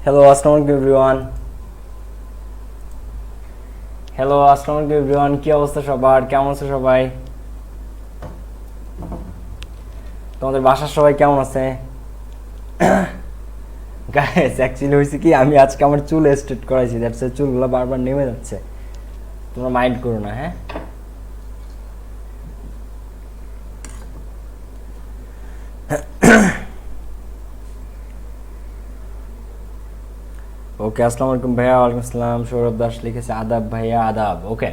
Hello আসসালামু আলাইকুম everyone. Hello আসসালামু আলাইকুম এভরিওয়ান, কি অবস্থা সবার, কেমন আছে সবাই? তোমাদের বাসার সবাই কেমন আছে? গাইস অ্যাকচুয়ালি হয়েছে কি, আমি আজকে আমার চুল স্ট্রেট করাইছি, দ্যাটস চুলগুলো বারবার নেমে যাচ্ছে, তোমরা মাইন্ড করো না। হ্যাঁ, ওকে। আসসালামু আলাইকুম ভাইয়া। ওয়ালাইকুম আসসালাম। সৌরভ দাস লিখেছে আদাব ভাইয়া, আদাব। ওকে,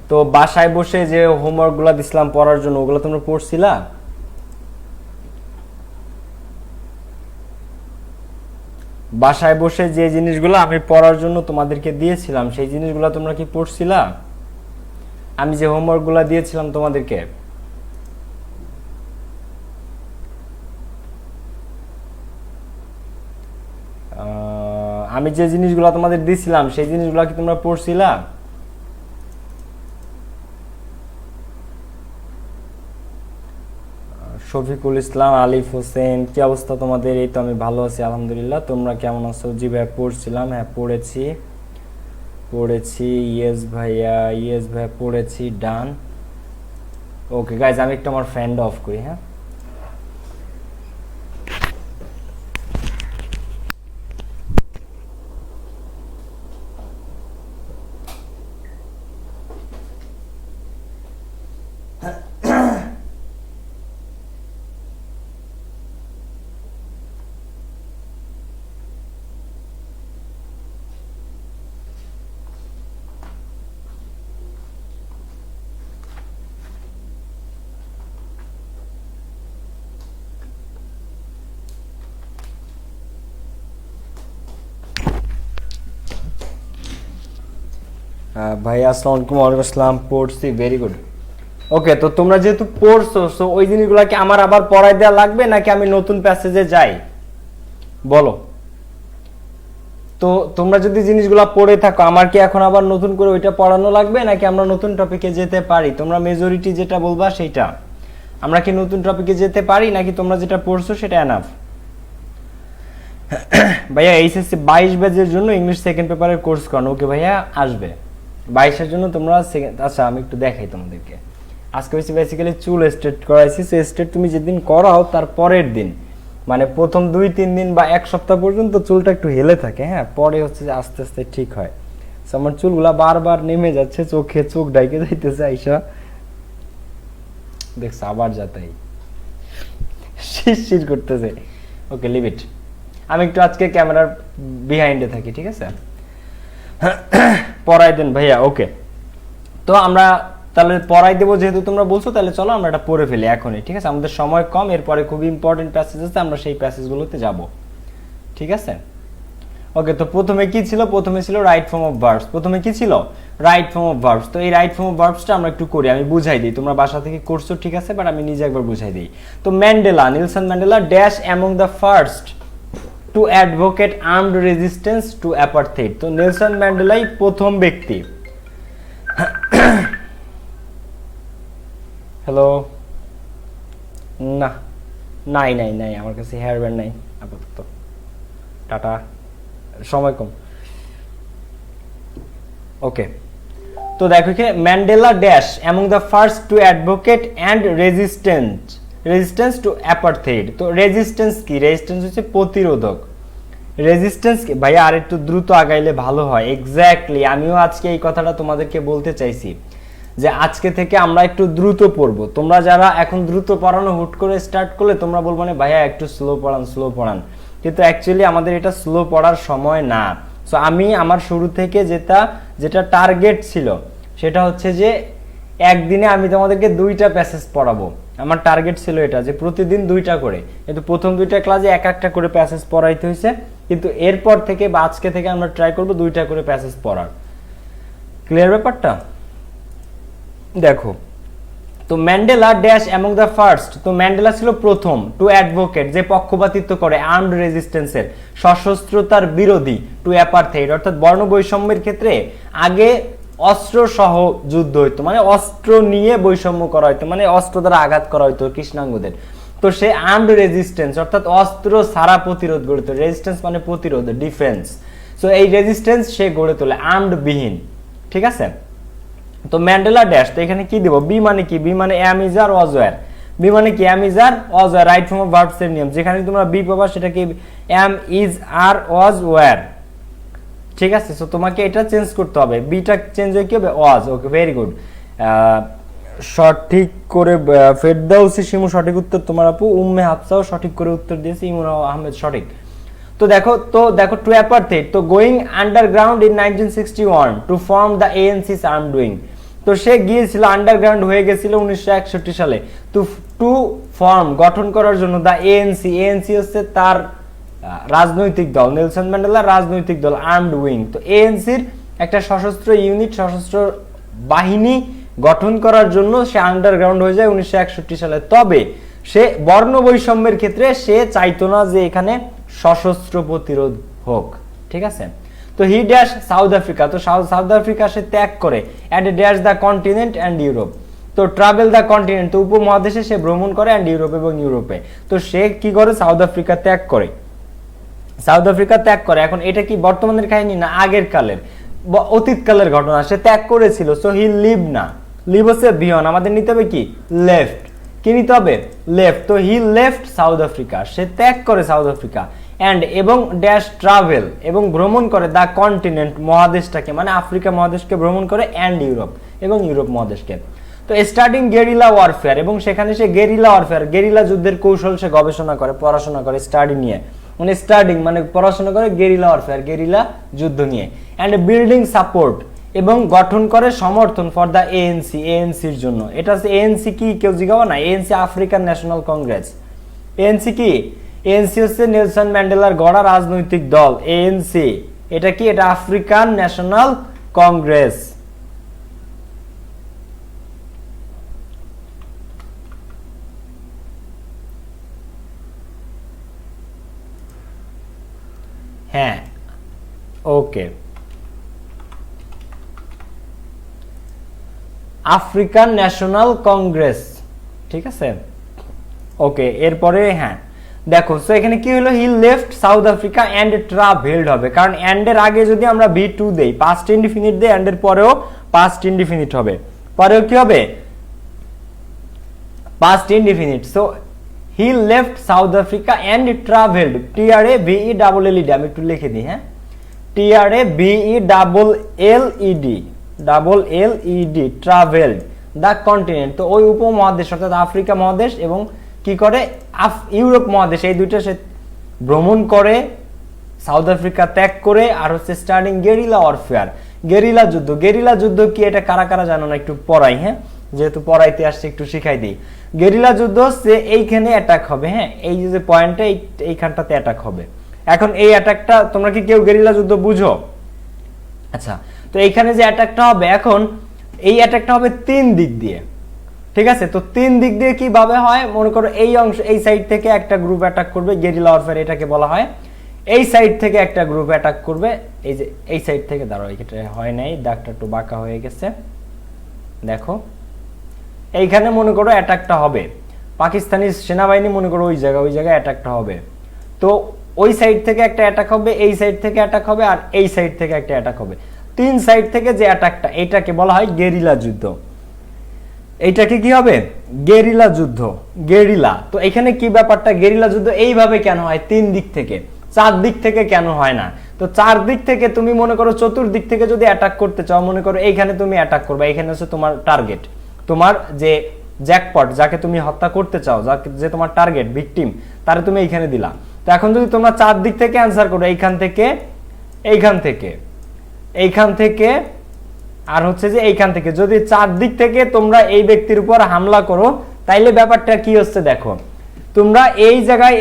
তো বাসায় বসে যে হোমওয়ার্কগুলো দিছিলাম পড়ার জন্য, ওগুলো তোমরা পড়ছিলা? বাসায় বসে যে জিনিসগুলো আমি পড়ার জন্য তোমাদেরকে দিয়েছিলাম, সেই জিনিসগুলো তোমরা কি পড়ছিলা? আমি যে হোমওয়ার্কগুলো দিয়েছিলাম তোমাদেরকে, আমি যে জিনিসগুলো তোমাদের দিয়েছিলাম সেই জিনিসগুলো কি তোমরা পড়ছিলা? শফিকুল ইসলাম, আলিফ হোসেন, কি অবস্থা তোমাদের? এই তো আমি ভালো আছি আলহামদুলিল্লাহ, তোমরা কেমন আছো? জি ভাইয়া পড়ছিলাম, হ্যাঁ পড়েছি পড়েছি। ইয়েস ভাইয়া, ইয়েস ভাইয়া পড়েছি, ডান। ওকে গাইজ, আমি একটু আমার ফ্যানটা অফ করি। হ্যাঁ, ভাইয়া আসসালামু আলাইকুম। ওয়ালাইকুম আসসালাম। পড়ছি, ভেরি গুড। ওকে, তো তোমরা যেহেতু পড়ছো, সো ওই জিনিসগুলোকে আমার আবার পড়াই দেওয়া লাগবে নাকি আমি নতুন প্যাসেজে যাই, বলো? তো তোমরা যদি জিনিসগুলো পড়ে থাকো, আমার কি এখন আবার নতুন করে ওইটা পড়ানো লাগবে নাকি আমরা নতুন টপিকে যেতে পারি? তোমরা মেজরিটি যেটা বলবা সেইটা। আমরা কি নতুন টপিকে যেতে পারি নাকি তোমরা যেটা পড়ছো সেটা এনাফ? ভাইয়া এইচএসসি 22 ব্যাচের জন্য ইংলিশ সেকেন্ড পেপারের কোর্স করানো। ওকে ভাইয়া, আসবে 22-এর জন্য তোমরা সেকেন্ড। আচ্ছা, আমি একটু দেখাই তোমাদেরকে। আজকে হচ্ছে বেসিক্যালি চুল স্ট্রেট করাইছি। সো স্ট্রেট তুমি যেদিন করাও তার পরের দিন, মানে প্রথম 2-3 দিন বা এক সপ্তাহ পর্যন্ত চুলটা একটু হেলে থাকে, হ্যাঁ, পরে হচ্ছে যে আস্তে আস্তে ঠিক হয়। সো আমার চুলগুলা বারবার নেমে যাচ্ছে, চোখে চোখ ডাইকে যাইতেছে, আইসা দেখছো আবার যাতাই শিরশির করতেছে। ওকে, লিভ ইট। আমি একটু আজকে ক্যামেরার বিহাইন্ডে থাকি, ঠিক আছে? পড়াই দেন ভাইয়া। ওকে, তো আমরা তাহলে পড়াই দেবো, যেহেতু তোমরা বলছো, তাহলে চলো আমরা এটা পড়ে ফেলি এখনই, ঠিক আছে? আমাদের সময় কম, এরপরে খুবই ইম্পর্টেন্ট প্যাসেজ আছে, আমরা সেই প্যাসেজগুলোতে যাব, ঠিক আছে? ওকে, তো প্রথমে কি ছিল? প্রথমে ছিল রাইট ফর্ম অফ ভার্বস। প্রথমে কি ছিল? Right form of verbs. তো এই রাইট ফর্ম অফ ভার্বসটা আমরা একটু করি, আমি বুঝাই দিই। তোমরা বাসা থেকে করছো, ঠিক আছে, বাট আমি নিজে একবার বুঝাই দিই। তো Mandela, Nelson Mandela dash among the first to advocate armed resistance to apartheid. তো নেলসন ম্যান্ডেলাই প্রথম ব্যক্তি। হ্যালো, না, নাই নাই নাই, আমার কাছে হেয়ার ব্যান্ড নাই আপাতত। টাটা, সময় কম। ওকে, তো দেখো কি, Mandela dash among the first to advocate and resistance to apartheid. তো রেজিস্ট্যান্স কি? রেজিস্ট্যান্স হচ্ছে প্রতিরোধক। রেজিস্ট্যান্স কি ভাইয়া? আর একটু দ্রুত আগাইলে ভালো হয়। এক্স্যাক্টলি, আমিও আজকে এই কথাটা তোমাদেরকে বলতে চাইছি যে আজকে থেকে আমরা একটু দ্রুত পড়বো। তোমরা যারা এখন দ্রুত পড়ানো হুট করে স্টার্ট করলে, তোমরা বলবো না ভাইয়া একটু স্লো পড়ান, স্লো পড়ান, কিন্তু অ্যাকচুয়ালি আমাদের এটা স্লো পড়ার সময় না। সো আমি আমার শুরু থেকে যেটা টার্গেট ছিল সেটা হচ্ছে যে একদিনে আমি তোমাদেরকে 2টা প্যাসেজ পড়াবো। আমার টার্গেট ছিল এটা যে প্রতিদিন 2টা করে, কিন্তু প্রথম 2টা ক্লাসে একটা করে প্যাসেজ পড়াইতে হয়েছে, কিন্তু এরপর থেকে বা আজকে থেকে আমরা ট্রাই করবো 2টা করে প্যাসেজ পড়ার। ক্লিয়ার ব্যাপারটা? দেখো, তো Mandela dash among the first. তো ম্যান্ডেলা ছিল প্রথম, টু অ্যাডভোকেট যে পক্ষপাতিত্ব করে, আর্মড রেজিস্ট্যান্সের সশস্ত্রতার বিরোধী, টু অ্যাপারথেইড অর্থাৎ বর্ণ বৈষম্যের ক্ষেত্রে আগে অস্ত্র সহ যুদ্ধ হইতো, মানে অস্ত্র নিয়ে বৈষম্য করা হইতো, মানে অস্ত্র দ্বারা আঘাত করা হইতো কৃষ্ণাঙ্গদের। তো সে আর্মড রেজিস্ট্যান্স অর্থাৎ অস্ত্র ছাড়া প্রতিরোধ গড়ে তোলে। রেজিস্ট্যান্স মানে প্রতিরোধ, ডিফেন্স। সো এই রেজিস্ট্যান্স সে গড়ে তোলে আর্মড বিহীন, ঠিক আছে। তো ম্যান্ডেলা ড্যাশ, তো এখানে কি দেব, বি মানে কি, বি মানে am is are was were, be মানে কি am is are was were, right form of verbs এর নিয়ম, যেখানে তোমরা বি পাবা সেটা কি am is are was wire, ঠিক আছে। সো তোমাকে এটা চেঞ্জ করতে হবে, বিটা চেঞ্জ হয়ে কি হবে ওয়াজ। ওকে, ভেরি গুড, সঠিক করে ফেরদাউসি শিমু সঠিক উত্তর তোমার আপু, উম্মে হাফসাও সঠিক করে উত্তর দিয়েছে, ইমরান আহমেদ সঠিক। তো দেখো টু অ্যাপারথেড, তো going underground in 1961 to form the ANC's armed wing, তো সে গিয়েছিল আন্ডারগ্রাউন্ড হয়ে গেছিল 1961 সালে, টু ফর্ম গঠন করার জন্য দ্য এএনসি, এএনসি হচ্ছে তার রাজনৈতিক দল, নেলসন ম্যান্ডেলার রাজনৈতিক দল, আর্মড উইং। তো এএনসির একটা সশস্ত্র ইউনিট, সশস্ত্র বাহিনী গঠন করার জন্য সে আন্ডারগ্রাউন্ড হয়ে যায় 1961 সালে। তবে সে বর্ণ বৈষম্যের ক্ষেত্রে সে চাইতো না যে এখানে সশস্ত্র প্রতিরোধ হোক, ঠিক আছে। তো হি ড্যাশ সাউথ আফ্রিকা, তো সাউথ আফ্রিকা সে ত্যাগ করে, and dash the continent and Europe, তো ট্রাভেল দ্য কন্টিনেন্ট, তো উপমহাদেশে সে ভ্রমণ করে, অ্যান্ড ইউরোপ এবং ইউরোপে। তো সে কি করে, সাউথ আফ্রিকা ত্যাগ করে, সাউথ আফ্রিকা ত্যাগ করে। এখন এটা কি বর্তমানের কাহিনী না আগের কালের, অতীতকালের ঘটনা, সে ত্যাগ করেছিল। সো হি লিভ না, লিভ হচ্ছে বিহন, আমাদের নিতে হবে কি লেফট, কি নিতে হবে লেফট। তো হি লেফট সাউথ আফ্রিকা, সে ত্যাগ করে সাউথ আফ্রিকা, অ্যান্ড এবং ড্যাশ ট্রাভেল এবং ভ্রমণ করে দ্য কন্টিনেন্ট মহাদেশটাকে, মানে আফ্রিকা মহাদেশকে ভ্রমণ করে, অ্যান্ড ইউরোপ এবং ইউরোপ মহাদেশকে। তো স্টার্টিং গেরিলা ওয়ারফেয়ার, এবং সেখানে সে গেরিলা ওয়ারফেয়ার, গেরিলা যুদ্ধের কৌশল সে গবেষণা করে, পড়াশোনা করে, স্টাডি নিয়ে, মানে স্টাডিং মানে পড়াশোনা করে, গেরিলা ওয়ারফেয়ার গেরিলা যুদ্ধ নিয়ে, অ্যান্ড বিল্ডিং সাপোর্ট এবং গঠন করে সমর্থন ফর দ্য এএনসি, এএনসির জন্য। এটা হচ্ছে এএনসি কি, কেউ জিজ্ঞাসা না, ANC African national Congress. ANC কি, এএনসি হচ্ছে নেলসন ম্যান্ডেলার গড়া রাজনৈতিক দল, এএনসি। এটা কি, এটা আফ্রিকান ন্যাশনাল কংগ্রেস। হ্যাঁ, ওকে, আফ্রিকান ন্যাশনাল কংগ্রেস, ঠিক আছে। ওকে, এরপরে হ্যাঁ দেখো, সো এখানে কি হলো, he left south Africa and travelled হবে, কারণ অ্যান্ড এর আগে যদি আমরা V2 দেই, পাস্ট ইনডিফিনিট দেই, অ্যান্ড এর পরেও পাস্ট ইনডিফিনিট হবে, পরেও কি হবে past indefinite. So he left south Africa and travelled, TRAVELLED, আমি একটু লিখে দিই, হ্যাঁ, TRAVELLED, ট্রাভেলড দ্য কন্টিনেন্ট, তো ওই উপমহাদেশ অর্থাৎ আফ্রিকা মহাদেশ এবং কি করে ইউরোপ মহাদেশ, এই দুইটা সে ভ্রমণ করে, সাউথ আফ্রিকা ত্যাগ করে, আর হচ্ছে স্টার্টিং গেরিলা ওয়ারফেয়ার, গেরিলা যুদ্ধ। গেরিলা যুদ্ধ কি, এটা কারা কারা জানো না, একটু পড়াই, হ্যাঁ, যেহেতু পড়াইতে আসছে একটু শিখাই দিই। গেরিলা যুদ্ধ হচ্ছে এইখানে অ্যাটাক হবে, হ্যাঁ, এই যে পয়েন্টে এইখানটাতে অ্যাটাক হবে। এখন এই অ্যাটাকটা তোমরা কি কেউ গেরিলা যুদ্ধ বুঝো? আচ্ছা, তো এইখানে যে অ্যাটাকটা হবে, এখন এই অ্যাটাকটা হবে 3 দিক দিয়ে, ঠিক আছে। তো 3 দিক দিয়ে কিভাবে হয়, মনে করো এই অংশ, এই সাইড থেকে একটা গ্রুপ অ্যাটাক করবে, গেরিলা ওয়ারফেয়ার এটাকে বলা হয়। এই সাইড থেকে একটা গ্রুপ অ্যাটাক করবে, এই যে এই সাইড থেকে, দাঁড়াও এটা হয় নাই, দাগটা একটু বাঁকা হয়ে গেছে, দেখো এইখানে মনে করো অ্যাটাকটা হবে, পাকিস্তানি সেনাবাহিনী মনে করো ওই জায়গায় অ্যাটাকটা হবে। তো ওই সাইড থেকে একটা অ্যাটাক হবে, এই সাইড থেকে অ্যাটাক হবে, আর এই সাইড থেকে একটা অ্যাটাক হবে। 3 সাইড থেকে যে অ্যাটাকটা, এটাকে বলা হয় গেরিলা যুদ্ধ। এইটাকে কি হবে, গেরিলা যুদ্ধ, গেরিলা। তো এখানে কি ব্যাপারটা, গেরিলা যুদ্ধ এইভাবে কেন হয় 3 দিক থেকে, 4 দিক থেকে কেন হয় না? তো 4 দিক থেকে তুমি মনে করো চতুর্দিক থেকে যদি অ্যাটাক করতে চাও, মনে করো এইখানে তুমি অ্যাটাক করবে, এখানে হচ্ছে তোমার টার্গেট, তোমার যে জ্যাকপট, যাকে তুমি হত্যা করতে চাও, যে তোমার টার্গেট ভিকটিম, তারে তুমি এইখানে দিলা। তো এখন যদি তোমরা 4 দিক থেকে অ্যানসার করো, এইখান থেকে, এইখান থেকে, এইখান থেকে, আর হচ্ছে যে এইখান থেকে, যদি 4 দিক থেকে তোমরা এই ব্যক্তির উপর হামলা করো, তাইলে ব্যাপারটা কি হচ্ছে দেখো, তোমরা এই জায়গায়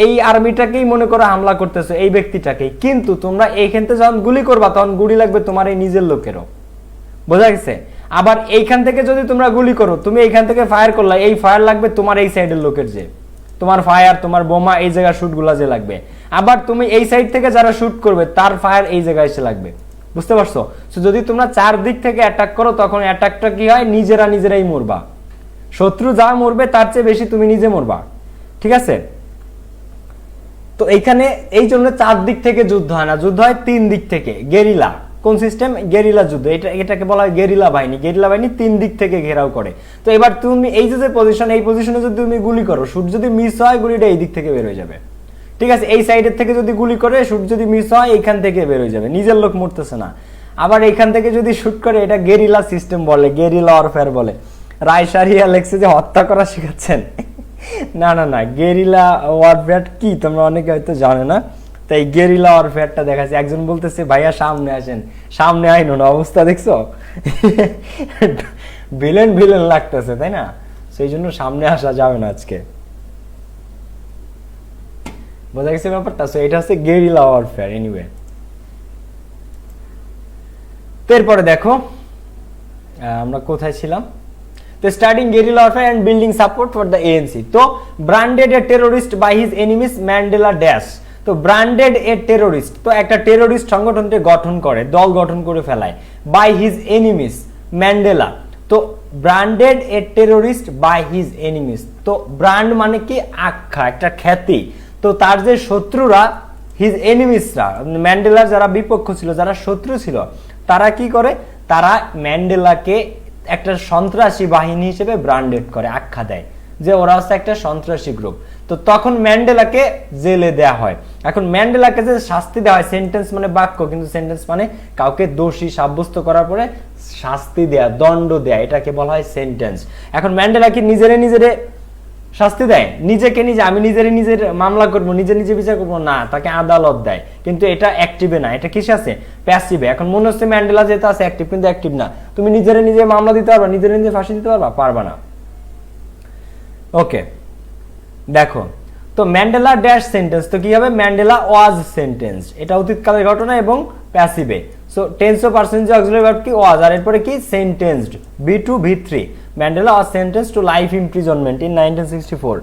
এই আর্মিটাকেই মনে করো হামলা করতেছো, এই ব্যক্তিটাকেই, কিন্তু তোমরা এইখান থেকে যখন গুলি করবা তখন গুলি লাগবে তোমার এই নিজের লোকেরও, বোঝা গেছে? আবার এইখান থেকে যদি তোমরা গুলি করো, তুমি এইখান থেকে ফায়ার করলা, এই ফায়ার লাগবে তোমার এই সাইডের লোকের, যে তোমার ফায়ার, তোমার বোমা এই জায়গায় শুটগুলা যে লাগবে। আবার তুমি এই সাইড থেকে যারা শুট করবে তার ফায়ার এই জায়গায় এসে লাগবে, বুঝতে পারছো? সো যদি তোমরা 4 দিক থেকে অ্যাটাক করো, তখন অ্যাটাকটা কি হয়, নিজেরাই মরবা, শত্রু যা মরবে তার চেয়ে বেশি তুমি নিজে মরবা। ঠিক আছে। তো এইখানে এই জন্য 4 দিক থেকে যুদ্ধ হয় না, যুদ্ধ হয় 3 দিক থেকে। গেরিলা কোন সিস্টেম? গেরিলা যুদ্ধ। এটাকে বলা হয় গেরিলা বাহিনী। গেরিলা বাহিনী 3 দিক থেকে ঘেরাও করে। তো এবার তুমি এই যে পজিশন, এই পজিশনে যদি তুমি গুলি করো, শুট যদি মিস হয় গুলিটা এই দিক থেকে বের হয়ে যাবে। ঠিক আছে, এই সাইডের থেকে যদি গুলি করে শুট যদি মিস হয় এইখান থেকে বের হয়ে যাবে, নিজের লোক মরতেছে না। আবার এইখান থেকে যদি শুট করে, এটা গেরিলা সিস্টেম বলে, গেরিলা ওয়ারফেয়ার বলে। রায়সারিয়া লেখছে যে হত্যা করা শেখাচ্ছেন। না না না, গেরিলা ওয়ারফেয়ার কি তোমরা অনেকে হয়তো জানে না, তাই গেরিলা ওয়ারফেয়ারটা দেখাচ্ছে। একজন বলতেছে ভাইয়া সামনে আসেন, সামনে আইনো না, অবস্থা দেখছো? ভিলেন ভিলেন লাগতেছে, তাই না? সেই জন্য সামনে আসা যাবে না আজকে, বোঝা গেছে ব্যাপারটা? সো এটা হচ্ছে গেরিলা ওয়ারফেয়ার। এনিওয়ে, এরপরে দেখো আমরা কোথায় ছিলাম। তো starting guerrilla warfare and building support for the ANC. তো branded a terrorist by his enemies Mandela dash. তো ব্র্যান্ডেড এ টেররিস্ট, তো একটা টেররিস্ট সংগঠনকে গঠন করে, দল গঠন করে ফেলায়, বাই হিজ এনিমিস ম্যান্ডেলা। তো branded a terrorist by his enemies. তো ব্র্যান্ড মানে কি? আখ্যা, একটা খ্যাতি। তো তার যে শত্রুরা, হিজ এনিমিসরা, ম্যান্ডেলার যারা বিপক্ষ ছিল, যারা শত্রু ছিল, তারা কি করে? তারা ম্যান্ডেলাকে একটা সন্ত্রাসী বাহিনী হিসেবে ব্র্যান্ডেড করে, আখ্যা দেয় যে ওরা হচ্ছে একটা সন্ত্রাসী গ্রুপ। তো তখন ম্যান্ডেলাকে জেলে দেয়া হয়। এখন ম্যান্ডেলাকে যে শাস্তি দেওয়া হয়, সেন্টেন্স মানে বাক্য, কিন্তু সেন্টেন্স মানে কাউকে দোষী সাব্যস্ত করার পরে শাস্তি দেয়া, দণ্ড দেয়া, এটাকে বলা হয় সেন্টেন্স। এখন ম্যান্ডেলা কি নিজেরে শাস্তি দেয়? নিজেকে নিজে, আমি নিজের মামলা করবো, নিজে বিচার করবো না, তাকে আদালত দেয়। কিন্তু এটা অ্যাক্টিভে না, এটা কিসে আছে? প্যাসিভে। এখন মনে হচ্ছে ম্যান্ডেলা যেটা আছে অ্যাক্টিভ, কিন্তু অ্যাক্টিভ না। তুমি নিজে মামলা দিতে পারবা, নিজে ফাঁসি দিতে পারবা? পারবা না। ওকে, দেখো তো ম্যান্ডেলা ড্যাশ সেন্টেন্স, তো কি হবে? ম্যান্ডেলা ওয়াজ সেন্টেন্স, এটা অতীতকালের ঘটনা এবং প্যাসিভে। So tense of percentage auxiliary verb কি? ওয়াজ, আর এরপরে কি? Sentenced, V2 V3। Mandela was sentenced to life imprisonment in 1964।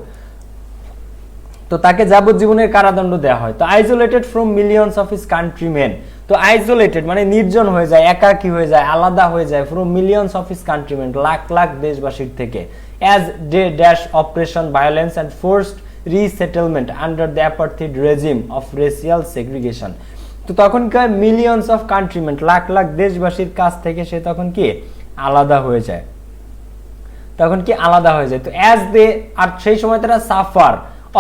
তো তাকে যাবজ্জীবনের কারাদণ্ড দেওয়া হয়। তো isolated from millions of his countrymen. তো আইসোলেটেড মানে নির্জন হয়ে যায়, একাকী হয়ে যায়, আলাদা হয়ে যায়, from millions of his countrymen, lakh lakh দেশবাসীর থেকে, as day dash operation violence and forced resettlement under the apartheid regime of racial segregation. তো তখন কি হয়? Millions of countrymen, lakh lakh দেশবাসীর কাছ থেকে সে তখন কি আলাদা হয়ে যায়, তখন কি আলাদা হয়ে যায়। তো অ্যাজ দে, আর সেই সময় তারা সাফার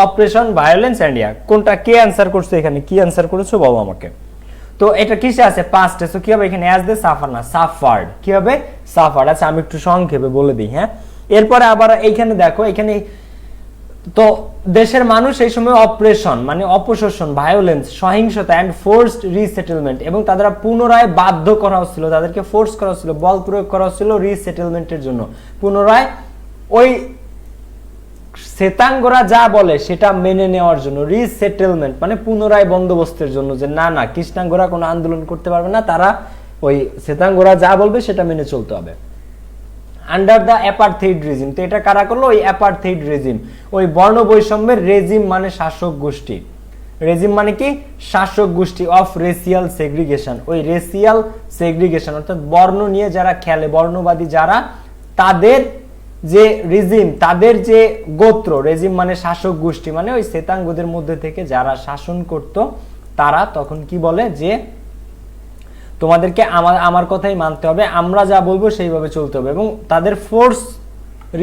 অপারেশন ভায়োলেন্স অ্যান্ড কোনটা কে অ্যান্সার করছে? এখানে কি অ্যান্সার করেছো বাবা আমাকে? তো এটা কিসে আছে? পাস্টে। সো কি হবে এখানে? অ্যাজ দে সাফার না, সাফার্ড। কি হবে? সাফার্ড। আচ্ছা আমি একটু সংক্ষেপে বলে দিই। হ্যাঁ, এরপরে আবার এইখানে দেখো, এখানে তো দেশের মানুষ এই সময় অপারেশন মানে অপশোষণ, ভায়োলেন্স সহিংসতা, অ্যান্ড ফোর্সড রিসেটেলমেন্ট, এবং তারা পুনরায় বাধ্য করা হচ্ছিল, তাদেরকে ফোর্স করা হচ্ছিল, বল প্রয়োগ করা হচ্ছিল রিসেটেলমেন্টের জন্য, পুনরায় ওই শ্বেতাঙ্গরা যা বলে সেটা মেনে নেওয়ার জন্য। রিসেটেলমেন্ট মানে পুনরায় বন্দোবস্তের জন্য, যে না না কৃষ্ণাঙ্গরা কোনো আন্দোলন করতে পারবে না, তারা ওই শ্বেতাঙ্গরা যা বলবে সেটা মেনে চলতে হবে। আন্ডার দ্য অ্যাপার্থেইড রেজিম, তো এটা কারা করলো? ওই অ্যাপার্থেইড রেজিম, ওই বর্ণ বৈষম্যের রেজিম মানে শাসক গোষ্ঠী, রেজিম মানে কি? শাসক গোষ্ঠী, অফ রেসিয়াল সেগ্রিগেশন, ওই রেসিয়াল সেগ্রিগেশন অর্থাৎ বর্ণ নিয়ে যারা খেলে, বর্ণবাদী যারা, তাদের যে রেজিম, তাদের যে গোত্র, রেজিম মানে শাসক গোষ্ঠী, মানে ওই শ্বেতাঙ্গদের মধ্যে থেকে যারা শাসন করত, তারা তখন কি বলে? যে তোমাদেরকে আমার কথাই মানতে হবে, আমরা যা বলবো সেইভাবে চলতে হবে, এবং তাদের ফোর্স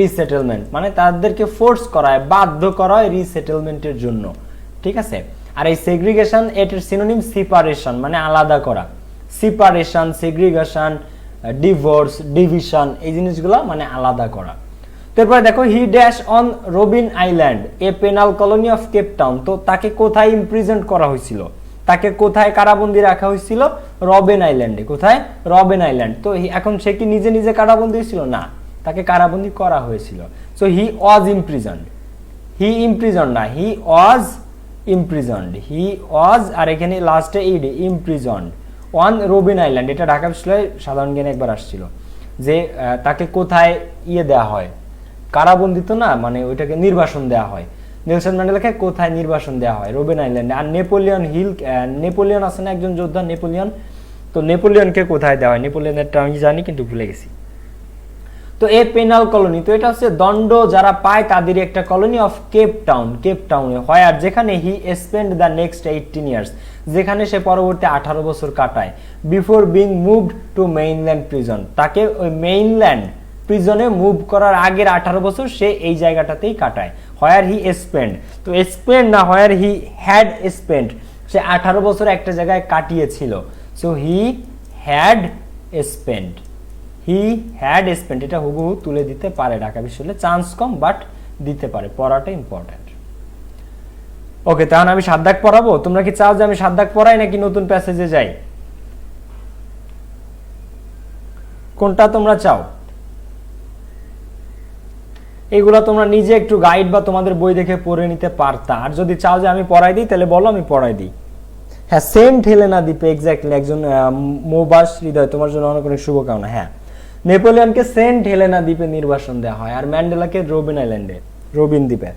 রিসেটেলমেন্ট মানে তাদেরকে ফোর্স করা হয়, বাধ্য করা হয় রিসেটেলমেন্টের জন্য। ঠিক আছে, আর এই সেগ্রিগেশন এটার সিনোনিম সেপারেশন মানে আলাদা করা, সেপারেশন, সেগ্রিগেশন, ডিভোর্স, ডিভিশন, এই জিনিসগুলো মানে আলাদা করা। তারপরে দেখো he dash on Robben Island a penal colony of Cape Town, তো তাকে কোথায় ইমপ্রিজেন্ট করা হয়েছিল? তাকে কোথায় কারাবন্দি রাখা হয়েছিল? রবেন আইল্যান্ডে। কোথায়? রবেন আইল্যান্ড। তো এখন সে কি নিজে কারাবন্দি হয়েছিল? না, তাকে কারাবন্দি করা হয়েছিল। সো হি ওয়াজ ইমপ্রিজন্ড, হি ইমপ্রিজন্ড না, হি ওয়াজ ইমপ্রিজন্ড, হি ওয়াজ, আর এখানে লাস্টে ইডি, ইমপ্রিজন্ড অন রবিন আইল্যান্ড। এটা ঢাকা বিশ্ববিদ্যালয়ে সাধারণ জ্ঞানে একবার আসছিল যে তাকে কোথায় দেয়া হয়, কারাবন্দিত না, মানে ওইটাকে নির্বাসন দেয়া হয়। নেলসন ম্যান্ডেলাকে কোথায় নির্বাসন দেওয়া হয়? রবিন আইল্যান্ডে। আর নেপোলিয়ন হিল, নেপোলিয়ন আছে না একজন যোদ্ধা, নেপোলিয়ন, তো নেপোলিয়নকে কোথায় দেওয়া হয়? নেপোলিয়নেরটা আমি জানি কিন্তু ভুলে গেছি। তো তো এ পেনাল কলোনি, তো এটা হচ্ছে দণ্ড যারা পায় তাদের একটা কলোনি অফ কেপ টাউনে হয়, আর যেখানে he spend the next 18 years, যেখানে সে পরবর্তী 18 বছর কাটায়, before being moved two mainland prison, তাকে ওই মেইনল্যান্ড প্রিজনে মুভ করার আগের 18 বছর সে এই জায়গাটাতেই কাটায়। হোয়ার হি স্পেন্ড, তো স্পেন্ড না, হোয়ার হি হ্যাড স্পেন্ড, সে 18 বছর একটা জায়গায় কাটিয়েছিল। সো হি হ্যাড স্পেন্ড, এটা হুবহু তুলে দিতে পারে ঢাকা বিশ্ববিদ্যালয়ে, চান্স কম বাট দিতে পারে, পড়াটা ইম্পর্টেন্ট। ওকে, তাহলে আমি 7 দাগ পড়াবো। তোমরা কি চাও যে আমি 7 দাগ পড়াই নাকি নতুন প্যাসেজে যাই? কোনটা তোমরা চাও? এগুলো তোমরা নিজে একটু গাইড বা তোমাদের বই দেখে পড়ে নিতে পারতা, আর যদি চাও যে আমি পড়াই দিই তাহলে বলো, আমি পড়াই দিই। হ্যাঁ, সেন্ট হেলেনা দ্বীপে, এক্স্যাক্টলি, একজন মোবাস হৃদয়, তোমার জন্য অনেক অনেক শুভকামনা। হ্যাঁ, নেপোলিয়নকে সেন্ট হেলেনা দ্বীপে নির্বাসন দেওয়া হয়, আর ম্যান্ডেলাকে রবিন আইল্যান্ডে, রবিন দ্বীপে।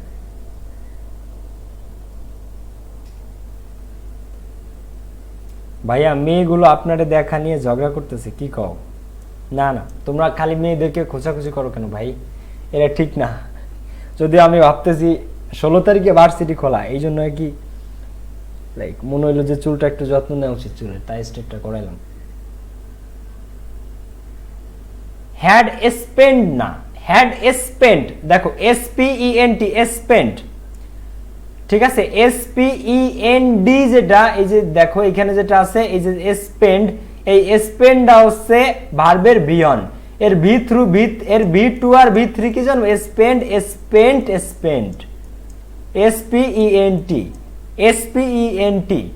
ভাইয়া, মেয়েগুলো আপনাদের দেখা নিয়ে ঝগড়া করতেছে, কি কও? না না, তোমরা খালি মেয়েদেরকে খোঁচাখুচি করো কেন ভাই? এটা ঠিক না। যদি আমি ভাবতেছি 16 তারিখে ভার্সিটি খোলা, এই জন্য কি লাইক মনে হইলো যে চুলটা একটু যত্ন নেওয়া উচিত চুলের, তাই স্টেপটা করাইলাম। হ্যাড স্পেন্ড না, হ্যাড স্পেন্ট, দেখো SPENT, স্পেন্ট, ঠিক আছে। SPEND যেটা, এই যে দেখো এখানে যেটা আছে, এই যে স্পেন্ড, এই স্পেন্ডটা হচ্ছে ভার্বের ভিয়ন, এর ভি থ্রু এর V2 আর V3 কি জানো? স্পেন্ড, স্পেন্ট, SPENT,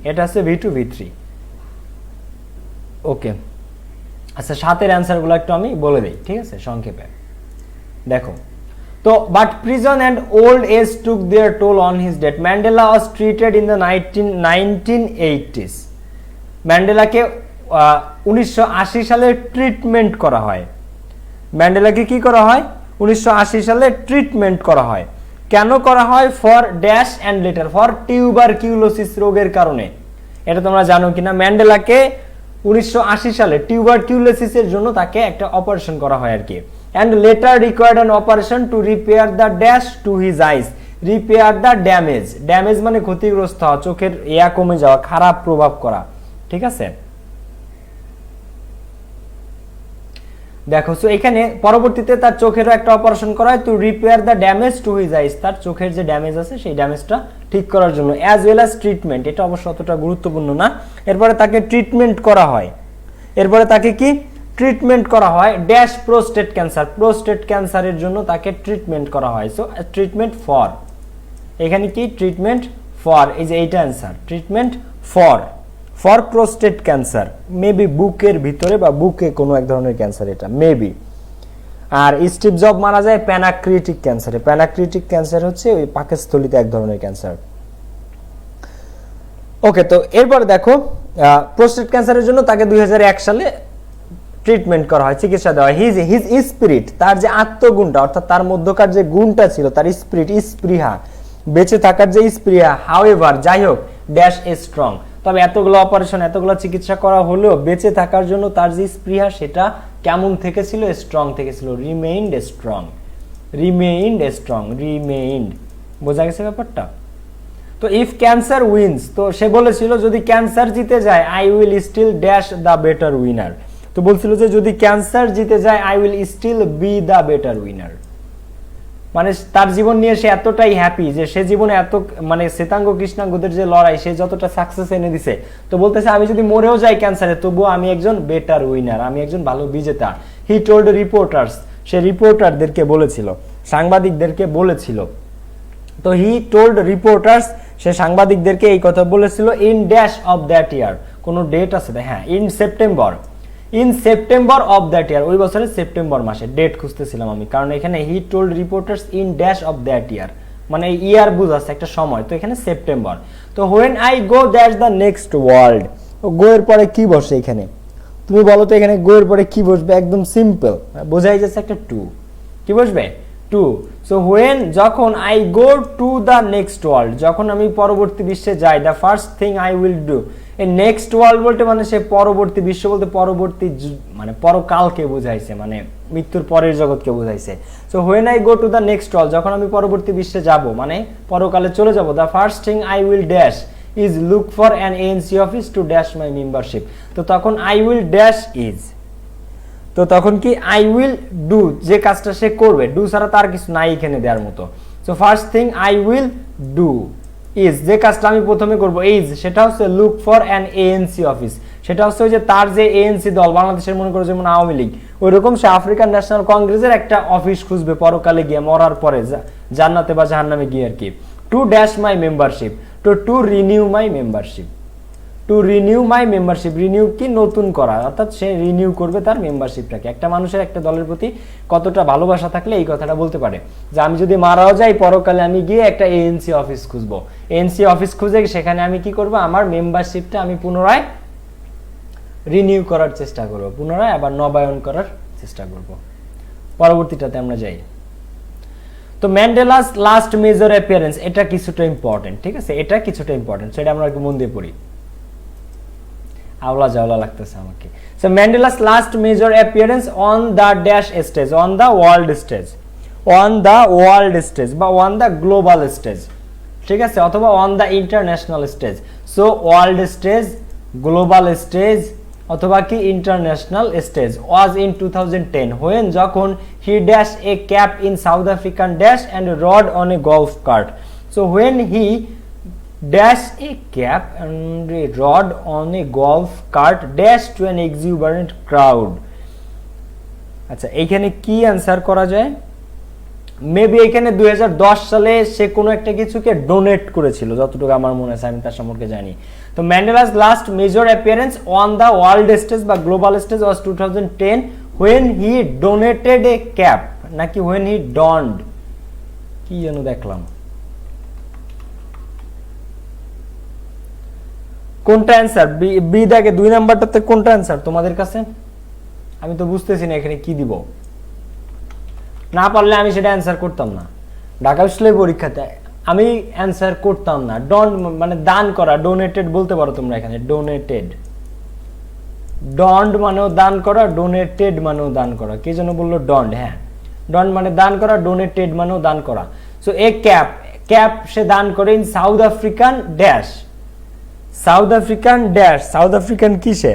এটা হচ্ছে V2 V3। ওকে, আচ্ছা, 7 অ্যান্সার গুলো একটু আমি বলে দিই, ঠিক আছে, সংক্ষেপে। দেখো তো, but prison and old age took their toll on his death, Mandela was treated in the 1980s, ম্যান্ডেলাকে 1980 সালে ট্রিটমেন্ট করা হয়। ম্যান্ডেলাকে কি করা হয়? 1980 সালে ট্রিটমেন্ট করা হয়। কেন করা হয়? For dash and letter, for tuberculosis রোগের কারণে। এটা তোমরা জানো কিনা? ম্যান্ডেলাকে 1980 সালে টিউবারকিউলোসিসের জন্য তাকে একটা অপারেশন করা হয় আর কি। And letter required an operation to repair the dash to his eyes, repair the damage, damage মানে ক্ষতিগ্রস্ত হওয়া, চোখের ইয়া কমে যাওয়া, খারাপ প্রভাব করা, ঠিক আছে। দেখো, সো এখানে পরবর্তীতে তার চোখেরও একটা অপারেশন করা হয়, to repair the damage to his eyes, তার চোখের যে ড্যামেজ আছে সেই ড্যামেজটা ঠিক করার জন্য, অ্যাজ ওয়েল অ্যাজ ট্রিটমেন্ট, এটা অবশ্য অতটা গুরুত্বপূর্ণ না। এরপরে তাকে ট্রিটমেন্ট করা হয়, এরপরে তাকে কি ট্রিটমেন্ট করা হয়? ড্যাশ প্রোস্টেট ক্যান্সার, প্রোস্টেট ক্যান্সারের জন্য তাকে ট্রিটমেন্ট করা হয়। সো ট্রিটমেন্ট ফর, এখানে কি ট্রিটমেন্ট ফর, এই যে এইটা answer, treatment for prostate cancer, maybe বুকের ভিতরে বা বুকে কোনো এক ধরনের ক্যান্সার, এটা মেবি। আর স্টিভ জব মারা যায় প্যানাক্রিয়েটিক ক্যান্সারে, প্যানাক্রিয়েটিক ক্যান্সার হচ্ছে ওই পাকস্থলীতে এক ধরনের ক্যান্সার। ওকে, তো এরপর দেখো, প্রোস্টেট ক্যান্সারের জন্য তাকে 2001 সালে ট্রিটমেন্ট করা হয়, চিকিৎসা দেওয়া হয়। হিজ স্পিরিট, তার যে আত্মগুণটা, অর্থাৎ তার মধ্যকার যে গুণটা ছিল, তার স্পিরিট, স্পৃহা, বেঁচে থাকার যে স্পৃহা, হাউএভার, যাই হোক, ড্যাশ এ স্ট্রং, তবে এতগুলো অপারেশন, এতগুলো চিকিৎসা করা হলেও বেঁচে থাকার জন্য তার যে স্পৃহা সেটা কেমন থেকেছিল? স্ট্রং থেকেছিল, রিমেইনড স্ট্রং, বোঝা গেছে ব্যাপারটা? তো ইফ ক্যান্সার উইন্স, তো সে বলেছিল যদি ক্যান্সার জিতে যায়, I will still dash the better winner, তো বলছিল যে যদি ক্যান্সার জিতে যায়, I will still be the better winner, মানে তার জীবন নিয়ে সে এতটাই হ্যাপি যে সে জীবনে এত, মানে শ্বেতাঙ্গ কৃষ্ণাঙ্গদের যে লড়াই, সে যতটা সাকসেস এনে দিছে, তো বলতেছে আমি যদি মরেও যাই ক্যান্সারে, তবুও আমি একজন বেটার উইনার, আমি একজন ভালো বিজেতা। হি টোল্ড রিপোর্টার্স, সে রিপোর্টারদেরকে বলেছিল, সাংবাদিকদেরকে বলেছিল। তো হি টোল্ড রিপোর্টার্স, সে সাংবাদিকদেরকে এই কথা বলেছিল, in dash of that year, কোনো ডেট আছে? হ্যাঁ, in September of that year, ওই বছরের সেপ্টেম্বর মাসে, ডেট খুঁজতেছিলাম আমি, কারণ এখানে he told reporters in dash of that year, মানে ইয়ার বুঝাচ্ছে একটা সময়, তো এখানে সেপ্টেম্বর। তো when I go that's the next world, go এর পরে কি বসে এখানে? তুমি বলো তো এখানে গো এর পরে কি বসবে? একদম সিম্পল, বোঝাই যাচ্ছে একটা টু, কি বসবে? টু। সো হোয়েন, যখন, I go to the next world, যখন আমি পরবর্তী বিশ্বে যাই, the first thing I will do, এই নেক্সট ওয়ার্ল্ড বলতে মানে সে পরবর্তী বিশ্ব বলতে পরবর্তী মানে পরকালকে বোঝাইছে, মানে মৃত্যুর পরের জগৎকে বোঝাইছে। So when I go to the next world, যখন আমি পরবর্তী বিশ্বে যাব মানে পরকালে চলে যাব, the first thing I will dash is look for an ANC office to dash my membership. তো তখন আই উইল ড্যাশ ইজ, তো তখন কি আই উইল ডু, যে কাজটা সে করবে, ডু ছাড়া তার কিছু নাই এখানে দেওয়ার মতো। So first thing I will do is, যে কাজটা আমি প্রথমে করব ইজ, সেটা হচ্ছে look for an ANC office, সেটা হচ্ছে ওই যে তার যে এএনসি দল বাংলাদেশের মনে করো যেমন আওয়ামী লীগ, ওইরকম সে আফ্রিকান ন্যাশনাল কংগ্রেসের একটা অফিস খুঁজবে পরকালে গিয়ে, মরার পরে জান্নাতে বা জাহান্নামে গিয়ে আর কি। To dash my membership, to renew my membership, to renew my membership, renew কি নতুন করা, অর্থাৎ সে রিনিউ করবে তার মেম্বারশিপটাকে। একটা মানুষের একটা দলের প্রতি কতটা ভালোবাসা থাকলে এই কথাটা বলতে পারে যে আমি যদি মারাও যাই পরকালে আমি গিয়ে একটা এএনসি অফিস খুঁজবো, এএনসি অফিস খুঁজে সেখানে আমি কি করব, আমার মেম্বারশিপটা আমি পুনরায় রিনিউ করার চেষ্টা করব, পুনরায় আবার নবায়ন করার চেষ্টা করব। পরবর্তীটাতে আমরা যাই। তো ম্যান্ডেলাস লাস্ট মেজর অ্যাপিয়ারেন্স, এটা কিছুটা ইম্পর্টেন্ট, ঠিক আছে, এটা কিছুটা ইম্পর্টেন্ট, সেটা আমরা একটু মন দিয়ে পড়ি। আওলা জাওলা লাগতেছে আমাকে। So Mandela's last major appearance on the dash stage, on the world stage, on the world stage বা অন দ্য গ্লোবাল স্টেজ, ঠিক আছে, অথবা on the international stage. So world stage, global stage অথবা কি international stage was in 2010 when যখন he dash a cap in South African dash and rode on a golf cart. So when he dash a cap and rode on a golf cart dash to an exuberant crowd. আচ্ছা এইখানে কি answer করা যায়? Maybe এখানে 2010 সালে সে কোনো একটা কিছুকে ডোনেট করেছিল, যতটুকু আমার মনে আছে, আমি তার সম্পর্কে জানি। তো Mandela's last major appearance on the world stage বা global stage was 2010 when he donated a cap, নাকি when he donned, কি যেন দেখলাম, কোনটা অ্যানসার? বি দেখে 2 নাম্বারটাতে কোনটা অ্যানসার তোমাদের কাছে? আমি তো বুঝতেছি না এখানে কি দিব, না পারলে আমি সেটা অ্যান্সার করতাম না। ঢাকা বিশ্ববিদ্যালয় পরীক্ষাতে আমি অ্যান্সার করতাম না। ডন মানে দান করা, ডোনেটেড বলতে পারো তোমরা এখানে, ডোনেটেড। ডন্ড মানেও দান করা, ডোনেটেড মানেও দান করা। কে যেন বললো ডন্ড? হ্যাঁ, ডন্ড মানে দান করা, ডোনেটেড মানেও দান করা। সো এ ক্যাপ, ক্যাপ সে দান করে in south African dash, south African dash, south African কিসে?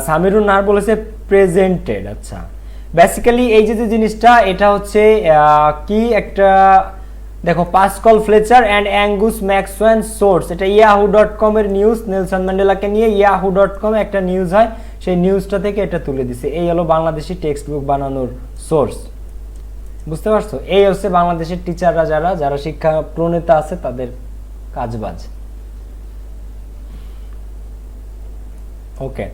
সামিরুন নার বলেছে প্রেজেন্টেড। আচ্ছা বেসিক্যালি এই যে জিনিসটা, এটা হচ্ছে কি একটা দেখো, পাসকল ফ্লেচার অ্যান্ড অ্যাঙ্গুস ম্যাক্সওয়েল সোর্স, এটা yahoo.com এর নিউজ, নেলসন ম্যান্ডেলাকে নিয়ে yahoo.com এ একটা নিউজ হয়, সেই নিউজটা থেকে এটা তুলে দিছে। এই হলো বাংলাদেশি টেক্সট বুক বানানোর সোর্স, বুঝতে পারছো? এই হচ্ছে বাংলাদেশের টিচাররা যারা যারা শিক্ষা প্রণেতা আছে তাদের কাজবাজ। ওকে,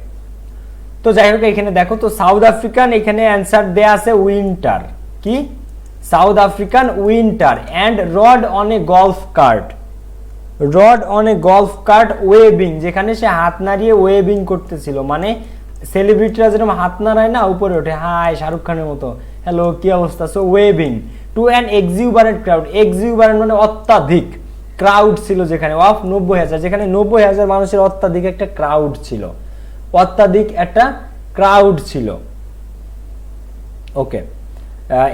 তো যাই হোক এখানে দেখো, তো সাউথ আফ্রিকান এখানে অ্যান্সার দেয়া আছে উইন্টার, কি South African winter, and rode on a golf cart, rode on a golf cart ওয়েবিং, যেখানে সে হাত নাড়িয়ে ওয়েবিং করতেছিল, মানে সেলিব্রিটিরা যেরকম হাত নাড়ায় না উপরে ওঠে, হাই শাহরুখ খানের মতো, হ্যালো কি অবস্থা, সো ওয়েবিং টু অ্যান এক্সিউবারেন্ট ক্রাউড, এক্সিউবারেন্ট মানে অত্যাধিক, ক্রাউড ছিল যেখানে অফ 90,000, যেখানে 90,000 মানুষের অত্যাধিক একটা ক্রাউড ছিল, অত্যাধিক একটা ক্রাউড ছিল। ওকে,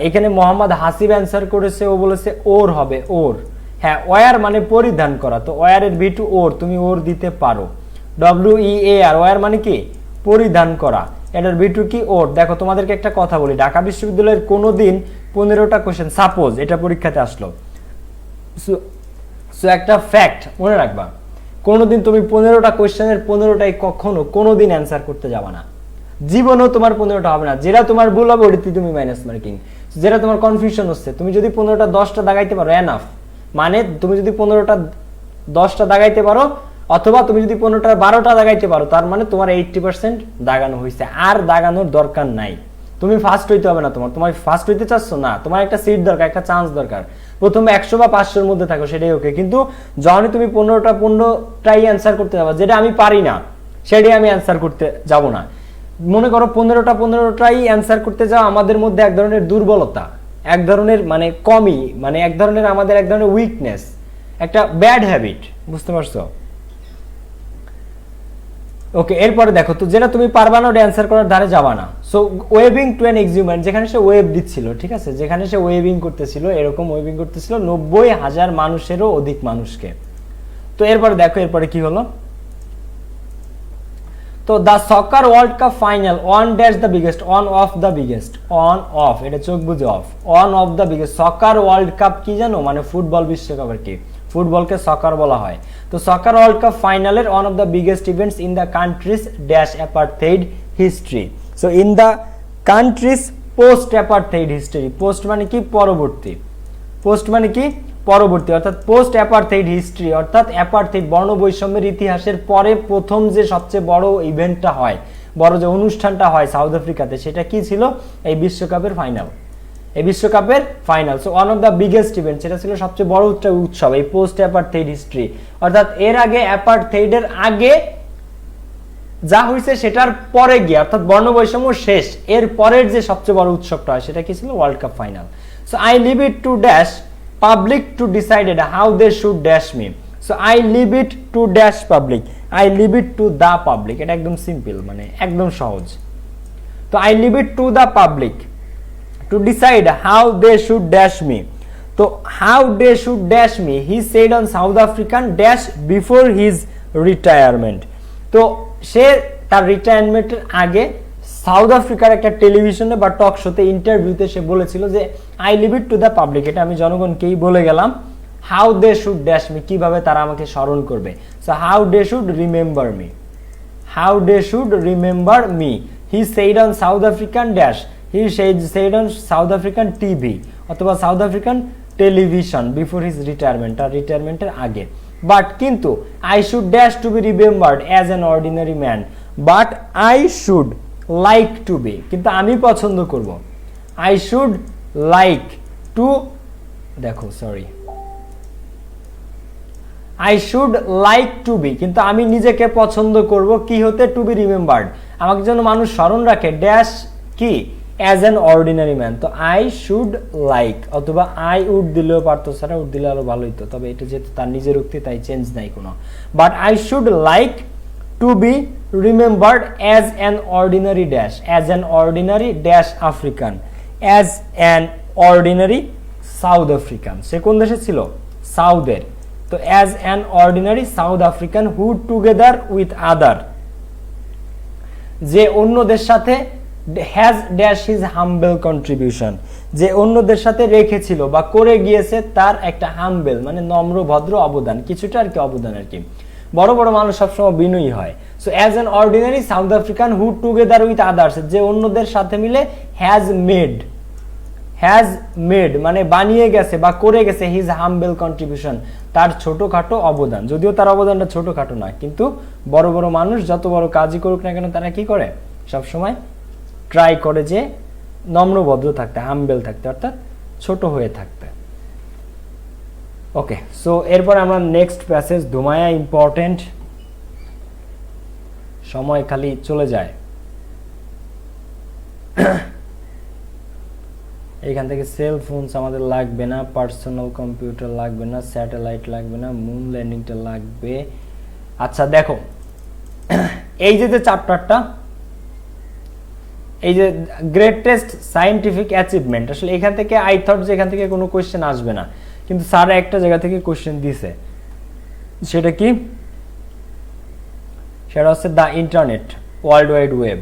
এখানে মোহাম্মদ হাসিব অ্যান্সার করেছে, ও বলেছে ওর হবে, ওর। হ্যাঁ, ওয়ার মানে পরিধান করা, তো ওয়ারের ভি টু ওর, তুমি ওর দিতে পারো। WEAR, ওয়ার মানে কি পরিধান করা, এটার ভি টু কি ওর। দেখো তোমাদেরকে একটা কথা বলি, ঢাকা বিশ্ববিদ্যালয়ের কোনোদিন 15টা কোশ্চেন, সাপোজ এটা পরীক্ষাতে আসলো, সো একটা ফ্যাক্ট মনে রাখবা, কোনোদিন তুমি 15টা কোশ্চেনের 15টাই কখনো কোনোদিন অ্যান্সার করতে যাবা না, জীবনেও তোমার 15টা হবে না। যেটা তোমার ভুল হবে ওটি তুমি মাইনাস মার্কিং, যেটা তোমার কনফিউশন হচ্ছে, তুমি যদি 15টা 10টা দাগাইতে পারো এনাফ, মানে তুমি যদি 15টা 10টা দাগাইতে পারো, অথবা তুমি যদি 15টা 12টা দাগাইতে পারো, তার মানে তোমার 80% দাগানো হয়েছে, আর দাগানোর দরকার নাই। তুমি ফার্স্ট হইতে হবে না, তোমার ফার্স্ট হইতে চাচ্ছ না, তোমার একটা সিট দরকার, একটা চান্স দরকার, প্রথমে 100 বা 500-র মধ্যে থাকো, সেটাই ওকে। কিন্তু যখনই তুমি 15টাই অ্যান্সার করতে যাবো, যেটা আমি পারি না সেটাই আমি অ্যান্সার করতে যাব না। মনে করো 15টাই অ্যান্সার করতে যাও, আমাদের মধ্যে এক ধরনের দুর্বলতা, এক ধরনের মানে কমই, মানে এক ধরনের আমাদের এক ধরনের উইকনেস, একটা ব্যাড হ্যাবিট, বুঝতে পারছো? ওকে, এরপরে দেখো তো, যেটা তুমি পারবা না ওটা অ্যান্সার করার ধারে যাবা না। সো ওয়েভিং টু অ্যান এক্সিউমেন্ট, যেখানে সে ওয়েভ দিচ্ছিল, ঠিক আছে, যেখানে সে ওয়েভিং করতেছিল, এরকম ওয়েভিং করতেছিল 90,000 মানুষেরও অধিক মানুষকে। তো এরপরে দেখো এরপরে কি হলো, তো the soccer world cup final on dash the biggest, on of the biggest, on of, এটা চোখ বুঝে of, on of the biggest. Soccer world cup কি জানো, মানে ফুটবল বিশ্বকাপের কি, ফুটবলকে সকার বলা হয়। তো সকার ওয়ার্ল্ড কাপ ফাইনালের one of the biggest events in the country's dash apartheid history. So in the country's post apartheid history, post মানে কি পরবর্তী, পোস্ট মানে কি পরবর্তী, অর্থাৎ পোস্ট অ্যাপারথেইড হিস্ট্রি, অর্থাৎ অ্যাপারথেইড বর্ণ বৈষম্যের ইতিহাসের পরে প্রথম যে সবচেয়ে বড় ইভেন্টটা হয়, বড় যে অনুষ্ঠানটা হয় সাউথ আফ্রিকাতে, সেটা কি ছিল, এই বিশ্বকাপের ফাইনাল, এই বিশ্বকাপের final. So one of the biggest event, সেটা ছিল সবচেয়ে বড় উৎসব এই পোস্ট অ্যাপারথেইড হিস্ট্রি, অর্থাৎ এর আগে অ্যাপারথেইডের আগে যা হয়েছে সেটার পরে গিয়ে, অর্থাৎ বর্ণ বৈষম্য শেষ, এর পরের যে সবচেয়ে বড় উৎসবটা হয় সেটা কি ছিল, world cup final. So I leave it to dash public to decided how they should dash me. So I leave it to dash public, I leave it to the public, এটা একদম সিম্পল, মানে একদম সহজ। তো I leave it to the public to decide how they should dash me. So how they should dash me, he said on South African dash before his retirement. তো সে তার রিটায়ারমেন্টের আগে সাউথ আফ্রিকার একটা টেলিভিশনে বা টক শোতে ইন্টারভিউতে সে বলেছিল যে I leave it to the public, এটা আমি জনগণকেই বলে গেলাম, how they should dash me, কিভাবে তারা আমাকে স্মরণ করবে। So how they should remember me, how they should remember me, he said on South African dash, he said on South African TV অথবা South African television before his retirement, তার রিটায়ারমেন্টের আগে। But কিন্তু I should dash to be remembered as an ordinary man, but I should like to be, কিন্তু আমি পছন্দ করব, I should like to, দেখো sorry, I should like to be, কিন্তু আমি নিজেকে পছন্দ করব কি হতে, টু বি রিমেম্বার্ড, আমাকে যেন মানুষ স্মরণ রাখে, ড্যাশ কি, অ্যাজ অ্যান অর্ডিনারি ম্যান। তো আই শুড লাইক, অথবা আই উড দিলেও পারতো, স্যার উড দিলে আরো ভালো হইতো, তবে এটা যেহেতু তার নিজের উক্তি তাই চেঞ্জ নাই কোনো, but I should like to be remembered as an ordinary dash, as an ordinary dash African, as an ordinary South African, সে কোন দেশে ছিল, সাউথের। তো as an ordinary South African who together with other, যে অন্যদের সাথে has dash his humble contribution, যে অন্যদের সাথে রেখেছিল বা করে গিয়েছে তার একটা হাম্বেল মানে নম্র ভদ্র অবদান, কিছুটা আর কি অবদান আর কি, বড় বড় মানুষ সবসময় বিনয়ী হয়। So as an ordinary South African who together with others, যে অন্যদের সাথে মিলে হ্যাজ মেড মানে বানিয়ে গেছে বা করে গেছে হিজ হাম্বেল কন্ট্রিবিউশন, তার ছোটখাটো অবদান, যদিও তার অবদানটা ছোটখাটো নয়, কিন্তু বড় বড় মানুষ যত বড় কাজই করুক না কেন তারা কি করে, সবসময় ট্রাই করে যে নম্রভদ্র থাকতে, হাম্বেল থাকতে, অর্থাৎ ছোট হয়ে থাকতে। ওকে, সো এরপর আমরা নেক্সট প্যাসেজ, ধুমায়া ইম্পর্টেন্ট, সময় খালি চলে যায়। এখান থেকে সেল ফোনস আমাদের লাগবে না, পার্সোনাল কম্পিউটার লাগবে না, স্যাটেলাইট লাগবে না, মুন ল্যান্ডিংটা লাগবে। আচ্ছা দেখো, এই যে চ্যাপ্টারটা, এই যে গ্রেটেস্ট সায়েন্টিফিক অ্যাচিভমেন্ট, আসলে এখান থেকে আই থট যে এখান থেকে কোনো কোশ্চেন আসবে না, কিন্তু স্যার একটা জায়গা থেকে কোশ্চেন দিছে, সেটা কি, সেটা হচ্ছে the internet, world wide web,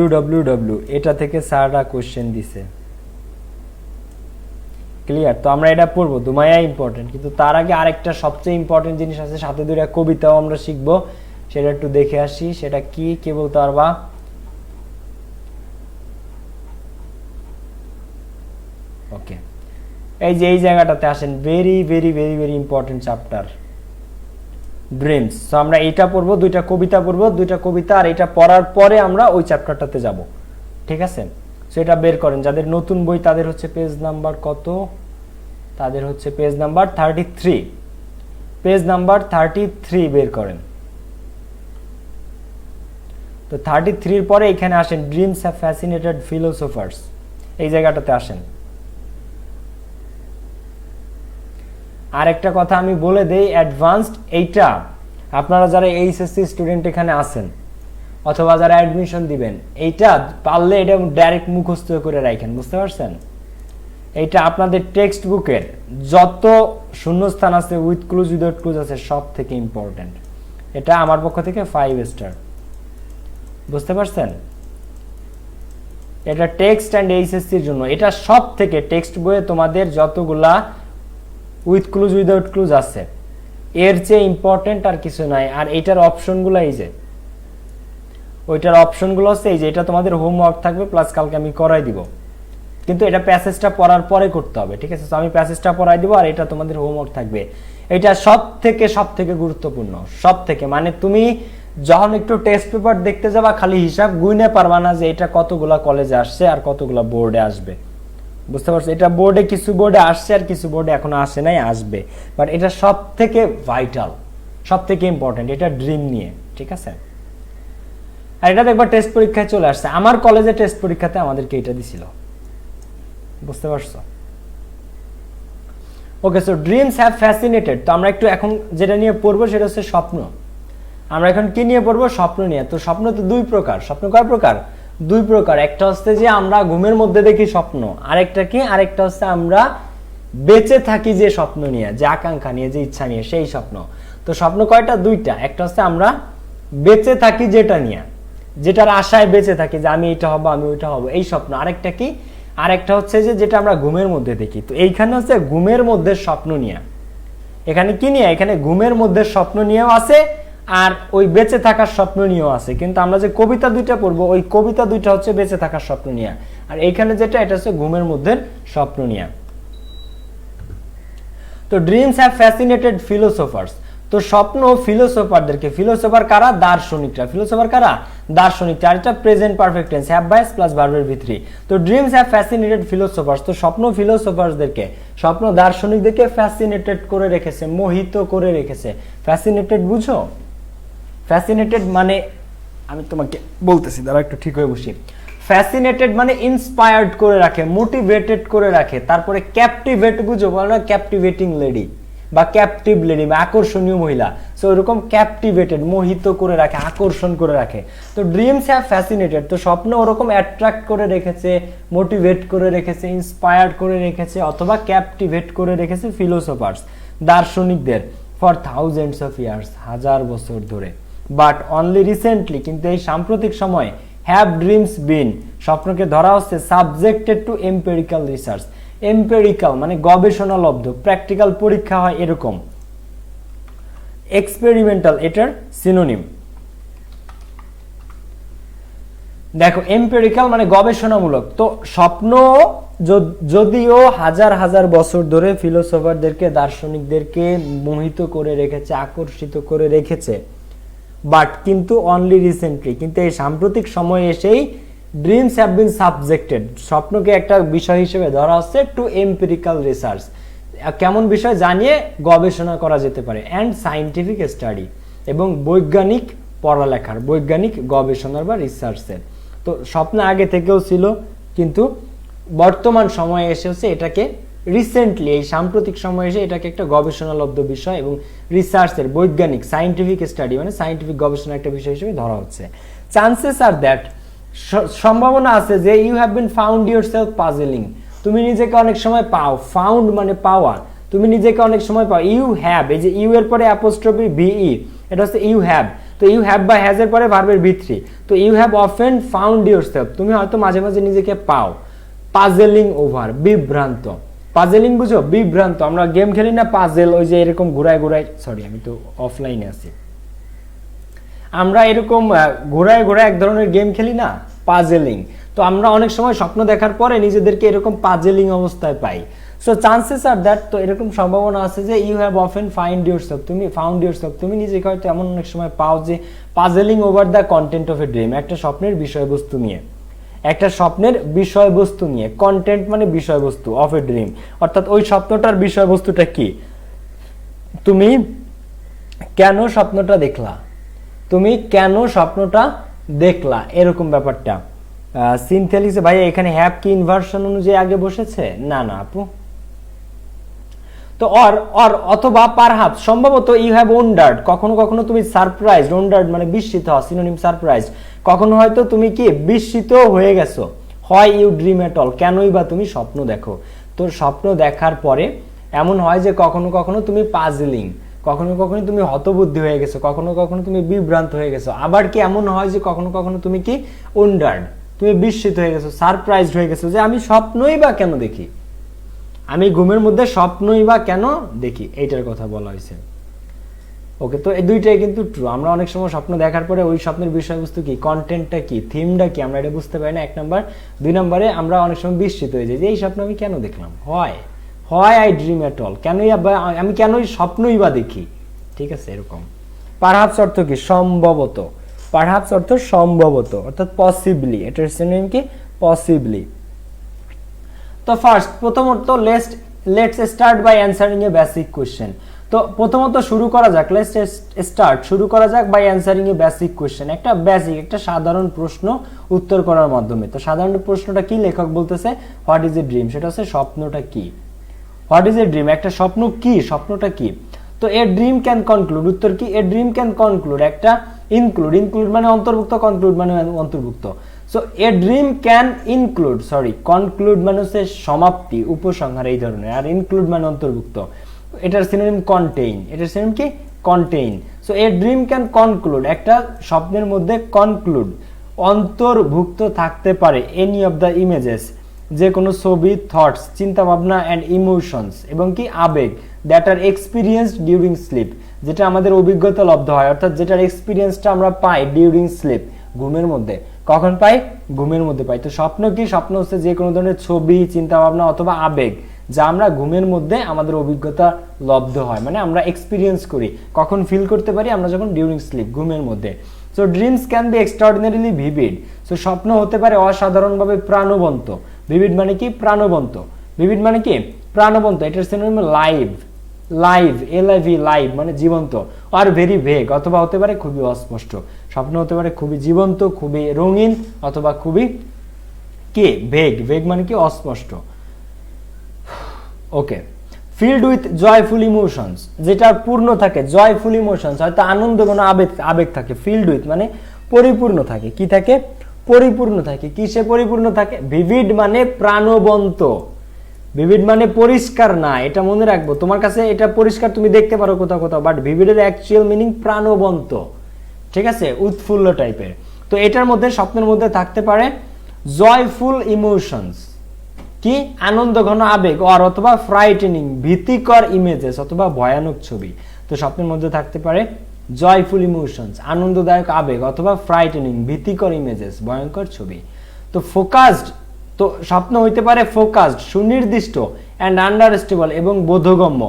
www, এটা থেকে স্যাররা কোশ্চেন দিছে, ক্লিয়ার? তো আমরা এটা পড়বো, ধুমায়া ইম্পর্টেন্ট, কিন্তু তার আগে আরেকটা সবচেয়ে ইম্পর্টেন্ট জিনিস আছে, সাথে দুইটা কবিতাও আমরা শিখবো, সেটা একটু দেখে আসি, সেটা কি, কে বলতে পারবা? ওকে, এই যে এই জায়গাটাতে আসেন, very very very very important chapter, dreams. So আমরা এইটা পড়বো, দুইটা কবিতা পড়বো, দুইটা কবিতা, আর এটা পড়ার পরে আমরা ওই চ্যাপ্টারটাতে যাব, ঠিক আছে? সো এটা বের করেন, যাদের নতুন বই তাদের হচ্ছে পেজ নাম্বার কত, তাদের হচ্ছে পেজ নাম্বার 33, পেজ নাম্বার 33 বের করেন। তো 33 পরে এখানে আসেন, ড্রিমস হ্যাভ ফ্যাসিনেটেড ফিলোসোফার্স, এই জায়গাটাতে আসেন। আর একটা কথা আমি বলে দেই অ্যাডভান্সড, এইটা আপনারা যারা এইচএসসি স্টুডেন্ট এখানে আছেন অথবা যারা অ্যাডমিশন দিবেন, এইটা পারলে এটা ডাইরেক্ট মুখস্থ করে রাখেন, বুঝতে পারছেন? এইটা আপনাদের টেক্সট বুকের যত শূন্যস্থান আছে উইথ ক্লুজ উইদাউট ক্লুজ আছে সব থেকে ইম্পর্টেন্ট। এটা আমার পক্ষ থেকে 5 স্টার, বুঝতে পারছেন? এটা টেক্সট অ্যান্ড এইচএসসির জন্য এটা সব থেকে টেক্সট বইয়ে তোমাদের যতগুলা উইথ ক্লুজ উইদাউট ক্লুজ আছে এর চেয়ে ইম্পর্টেন্ট আর কিছু নাই। আর এইটার অপশনগুলো এই যে ওইটার অপশনগুলো হচ্ছে এই যে, এটা তোমাদের হোমওয়ার্ক থাকবে প্লাস কালকে আমি করাই দিব, কিন্তু এটা প্যাসেজটা পড়ার পরে করতে হবে, ঠিক আছে? তো আমি প্যাসেজটা পড়াই দিব আর এটা তোমাদের হোমওয়ার্ক থাকবে। এটা সব থেকে গুরুত্বপূর্ণ, সব থেকে, মানে তুমি যখন একটু টেস্ট পেপার দেখতে যাবা খালি হিসাব গুইনে পারবা না যে এটা কতগুলা কলেজে আসছে আর কতগুলা বোর্ডে আসবে, বুঝতে পারছো? এটা বোর্ডে কিছু বোর্ডে আসছে আর কিছু বোর্ডে এখনো আসে নাই, আসবে, বাট এটা সব থেকে ভাইটাল, সব থেকে ইম্পর্টেন্ট, এটা ড্রিম নিয়ে, ঠিক আছে? আর এটা দেখবা টেস্ট পরীক্ষায় চলে আসছে, আমার কলেজে টেস্ট পরীক্ষাতে আমাদেরকে এটা দিছিল, বুঝতে পারছো? ওকে, সো ড্রিমস হ্যাভ ফ্যাসিনেটেড। তো আমরা একটু এখন যেটা নিয়ে পড়বো সেটা হচ্ছে স্বপ্ন। আমরা এখন কি নিয়ে পড়বো? স্বপ্ন নিয়ে। তো স্বপ্ন তো দুই প্রকার। স্বপ্ন কয় প্রকার? দুই প্রকার। একটা হচ্ছে যে আমরা ঘুমের মধ্যে দেখি স্বপ্ন, আরেকটা কি? আরেকটা হচ্ছে আমরা বেঁচে থাকি যে স্বপ্ন নিয়ে, যে আকাঙ্ক্ষা নিয়ে, যে ইচ্ছা নিয়ে, সেই স্বপ্ন। তো স্বপ্ন কয়টা? দুইটা। একটা হচ্ছে আমরা বেঁচে থাকি যেটা নিয়ে, যেটার আশায় বেঁচে থাকি যে আমি এটা হব, আমি ওইটা হব, এই স্বপ্ন। আরেকটা কি? আরেকটা হচ্ছে যে যেটা আমরা ঘুমের মধ্যে দেখি। তো এইখানে হচ্ছে ঘুমের মধ্যে স্বপ্ন নিয়ে। এখানে কি নিয়ে? এখানে ঘুমের মধ্যে স্বপ্ন নিয়েও আছে আর ওই বেঁচে থাকার স্বপ্ন নিয়েও আছে। কিন্তু আমরা যে কবিতা দুইটা পড়বো ওই কবিতা দুইটা হচ্ছে বেঁচে থাকার স্বপ্ন নিয়ে, আর এইখানে যেটা এটা হচ্ছে ঘুমের মধ্যে স্বপ্ন নিয়ে। তো ড্রিমস হ্যাভ ফ্যাসিনেটেড ফিলোসোফার্স। তো স্বপ্ন ফিলোসোফারদেরকে, ফিলোসোফার কারা? দার্শনিকরা। ফিলোসোফার কারা? দার্শনিক। আর এটা প্রেজেন্ট পারফেক্ট টেন্স, হ্যাভ বাইস প্লাস ভার্বের ভিতরে। তো ড্রিমস হ্যাভ ফ্যাসিনেটেড ফিলোসোফার্স, তো স্বপ্ন ফিলোসোফারদেরকে, স্বপ্ন দার্শনিকদেরকে ফ্যাসিনেটেড করে রেখেছে, মোহিত করে রেখেছে। ফ্যাসিনেটেড বুঝো? ফ্যাসিনেটেড মানে আমি তোমাকে বলতেছি, দাঁড়া একটু ঠিক হয়ে বসি। ফ্যাসিনেটেড মানে ইন্সপায়ার্ড করে রাখে, মোটিভেটেড করে রাখে। তারপরে ক্যাপটিভেট বুঝো? বলো না ক্যাপটিভেটিং লেডি বা ক্যাপটিভ লেডি বা আকর্ষণীয় মহিলা। সো এরকম ক্যাপটিভেটেড, মোহিত করে রাখে, আকর্ষণ করে রাখে। তো ড্রিমস হ্যাভ ফ্যাসিনেটেড, তো স্বপ্ন ওরকম অ্যাট্রাক্ট করে রেখেছে, মোটিভেট করে রেখেছে, ইন্সপায়ার্ড করে রেখেছে অথবা ক্যাপটিভেট করে রেখেছে ফিলোসোফার্স, দার্শনিকদের, ফর থাউজেন্ডস অফ ইয়ার্স, হাজার বছর ধরে। বাট অনলি রিসেন্টলি, কিন্তু এই সাম্প্রতিক সময়ে, হ্যাভ ড্রিমস বিন, স্বপ্নকে ধরা হচ্ছে subjected to empirical research. Empirical মানে গবেষণালব্ধ, প্র্যাকটিক্যাল পরীক্ষা হয় এরকম। এক্সপেরিমেন্টাল এটার সিনোনিম। দেখো এম্পেরিক্যাল মানে গবেষণামূলক। তো স্বপ্ন যদিও হাজার হাজার বছর ধরে ফিলোসোফারদেরকে, দার্শনিকদেরকে মোহিত করে রেখেছে, আকর্ষিত করে রেখেছে, বাট কিন্তু অনলি রিসেন্টলি, কিন্তু এই সাম্প্রতিক সময়ে এসেই ড্রিমস হ্যাভ বিন সাবজেক্টেড, স্বপ্নকে একটা বিষয় হিসেবে ধরা হচ্ছে টু এম্পিরিক্যাল রিসার্চ। কেমন বিষয়? জানিয়ে গবেষণা করা যেতে পারে, অ্যান্ড সায়েন্টিফিক স্টাডি, এবং বৈজ্ঞানিক পড়ালেখার, বৈজ্ঞানিক গবেষণার বা রিসার্চের। তো স্বপ্ন আগে থেকেও ছিল, কিন্তু বর্তমান সময়ে এসে হচ্ছে এটাকে রিসেন্টলি, এই সাম্প্রতিক সময়ে এসে এটাকে একটা গবেষণালব্ধ বিষয় এবং রিসার্চের, বৈজ্ঞানিক, সায়েন্টিফিক স্টাডি মানে সায়েন্টিফিক গবেষণা একটা বিষয় হিসেবে ধরা হচ্ছে। চান্সেস আর দ্যাট, সম্ভাবনা আছে যে you have been found yourself puzzling, তুমি নিজেকে অনেক সময় পাও। ফাউন্ড মানে পাওয়া, তুমি নিজেকে অনেক সময় পাও। ইউ হ্যাভ, এই যে ইউ এর পরে অ্যাপোস্ট্রফি ভিই, এটা হচ্ছে ইউ হ্যাভ। তো ইউ হ্যাভ বা হ্যাজ এর পরে ভার্বের ভিত্তি। তো you have often found yourself, তুমি হয়তো মাঝে মাঝে নিজেকে পাও। পাজলিং ওভার, বিভ্রান্ত। পাজেলিং বুঝো? বিভ্রান্ত। আমরা গেম খেলি না পাজেল, ওই যে এরকম ঘুরায় ঘুরায়, সরি আমি তো অফলাইনে আছি, আমরা এরকম ঘোরায় ঘোরায় এক ধরনের গেম খেলি না, পাজেলিং। তো আমরা অনেক সময় স্বপ্ন দেখার পরে নিজেদেরকে এরকম পাজেলিং অবস্থায় পাই। সো চান্সেস আর দ্যাট, তো এরকম সম্ভাবনা আছে যে you have often found yourself, তুমি ফাউন্ড ইউরসেলফ, তুমি নিজেকে হয়তো এমন অনেক সময় পাও যে puzzling over the content of a dream, একটা স্বপ্নের বিষয়বস্তু নিয়ে, একটা স্বপ্নের বিষয়বস্তু নিয়ে। কন্টেন্ট মানে বিষয়বস্তু, অফ এ ড্রিম, অর্থাৎ ওই স্বপ্নটার বিষয়বস্তুটা কি, তুমি কেন স্বপ্নটা দেখলা, তুমি কেন স্বপ্নটা দেখলা, এরকম ব্যাপারটা। সিনথেলিক্সে ভাই এখানে হ্যাভ কি ইনভার্সন অনুযায়ী আগে বসেছে? না না আপু। তো অর অর অথবা পারহাপস সম্ভবত ইউ হ্যাভ ওন্ডার্ড, কখনো কখনো তুমি সারপ্রাইজড, ওন্ডার্ড মানে বিস্মিত হওয়া, সিনোনিম সারপ্রাইজ, কখনো হয়তো তুমি কি বিস্মিত হয়ে গেছো। হয় ইউ ড্রিম এট অল, কেনই বা তুমি স্বপ্ন দেখো। তো স্বপ্ন দেখার পরে এমন হয় যে কখনো কখনো তুমি পাজলিং, কখনো কখনো তুমি হতবুদ্ধি হয়ে গেছো, কখনো কখনো তুমি বিভ্রান্ত হয়ে গেছো। আবার কি এমন হয় যে কখনো কখনো তুমি কি ওন্ডার্ড, তুমি বিস্মিত হয়ে গেছো, সারপ্রাইজড হয়ে গেছো যে আমি স্বপ্নই বা কেন দেখি, আমি ঘুমের মধ্যে স্বপ্নই বা কেন দেখি, এইটার কথা বলা হয়েছে। ওকে, তো এই দুইটাই কিন্তু ট্রু। আমরা অনেক সময় স্বপ্ন দেখার পরে ওই স্বপ্নের বিষয়বস্তু কি, কন্টেন্টটা কি, থিমটা কি, আমরা এটা বুঝতে পারি না, 1 নাম্বার। 2 নম্বরে আমরা অনেক সময় বিস্মিত হয়ে যাই যে এই স্বপ্ন আমি কেন দেখলাম। হয় আই ড্রিম এট অল, কেনই আমি কেনই স্বপ্নই বা দেখি। ঠিক আছে, এরকম। পারহাপস অর্থ কি, সম্ভবত। পারহাপস অর্থ সম্ভবত, অর্থাৎ পসিবলি, এটার সিনোনিম কি, পসিবলি। তো ফার্স্ট, প্রথমত let's start by answering a basic question. তো প্রথমত শুরু করা যাক, শুরু করা যাক by answering a basic question, একটা সাধারণ প্রশ্ন উত্তর করার মাধ্যমে। তো সাধারণ প্রশ্নটা কি, লেখক বলতেছে হোয়াট ইজ এ ড্রিম, সেটা হচ্ছে স্বপ্নটা কি। হোয়াট ইজ এ ড্রিম, একটা স্বপ্ন কি, স্বপ্নটা কি। তো এ ড্রিম ক্যান কনক্লুড, উত্তর কি, এ ড্রিম ক্যান কনক্লুড, একটা ইনক্লুড মানে অন্তর্ভুক্ত, কনক্লুড মানে অন্তর্ভুক্ত। So a dream can conclude মানে হচ্ছে সমাপ্তি, উপসংহার এই ধরনের, আর ইনক্লুড মানে অন্তর্ভুক্ত। এটার সিনোনিম কন্টেইন, এটার সিনোনিম কি, contain. So a dream can conclude, একটা স্বপ্নের মধ্যে কনক্লুড অন্তর্ভুক্ত থাকতে পারে এনি অফ দ্য ইমেজেস, যে কোনো ছবি, থটস, চিন্তা ভাবনা, অ্যান্ড ইমোশনস, এবং কি আবেগ, that are experienced during sleep, যেটা আমাদের অভিজ্ঞতা লব্ধ হয়, অর্থাৎ যেটার এক্সপিরিয়েন্সটা আমরা পাই ডিউরিং স্লিপ, ঘুমের মধ্যে। কখন পাই, ঘুমের মধ্যে পাই। তো স্বপ্ন কি, স্বপ্ন হচ্ছে যে কোনো ধরনের ছবি, চিন্তা ভাবনা অথবা আবেগ, যা আমরা ঘুমের মধ্যে আমাদের অভিজ্ঞতা লব্ধ হয়, মানে আমরা এক্সপিরিয়েন্স করি। কখন ফিল করতে পারি, আমরা যখন ডিউরিং স্লিপ, ঘুমের মধ্যে। So dreams can be extraordinarily vivid, so স্বপ্ন হতে পারে অসাধারণভাবে প্রাণবন্ত। ভিভিড মানে কি, প্রাণবন্ত। ভিভিড মানে কি, প্রাণবন্ত। এটার সিনোনিম লাইভ, লাইভ মানে জীবন্ত। আর ভেরি ভেগ, অথবা হতে পারে খুবই অস্পষ্ট। স্বপ্ন হতে পারে খুবই জীবন্ত, খুবই রঙিন, অথবা খুবই কি, ভেগ মানে কি, অস্পষ্ট। ওকে, ফিল্ড উইথ জয়ফুল ইমোশনস, যেটা পূর্ণ থাকে, জয়ফুল ইমোশনস, হয়তো আনন্দ কোনো আবেগ থাকে। ফিল্ড উইথ মানে পরিপূর্ণ থাকে, কি থাকে, পরিপূর্ণ থাকে। কিসে পরিপূর্ণ থাকে, ভিভিড মানে প্রাণবন্ত, ভিভিড মানে পরিষ্কার না, এটা মনে রাখবো। তোমার কাছে এটা পরিষ্কার, তুমি দেখতে পারো কোথাও কোথাও, বাট ভিভিডের অ্যাকচুয়াল মিনিং প্রাণবন্ত, ঠিক আছে, উৎফুল্ল টাইপের। তো এটার মধ্যে, স্বপ্নের মধ্যে থাকতে পারে জয়ফুল ইমোশনস, কি, আনন্দ ঘন আবেগ, অর অথবা ফ্রাইটেনিং, ভীতিকর ইমেজেস, অথবা ভয়ানক ছবি। তো স্বপ্নের মধ্যে থাকতে পারে জয়ফুল ইমোশনস, আনন্দদায়ক আবেগ, অথবা ফ্রাইটেনিং, ভীতিকর ইমেজেস, ভয়ঙ্কর ছবি। তো ফোকাসড, তো স্বপ্ন হইতে পারে ফোকাসড, সুনির্দিষ্ট, অ্যান্ড আন্ডারস্ট্যান্ডেবল এবং বোধগম্য,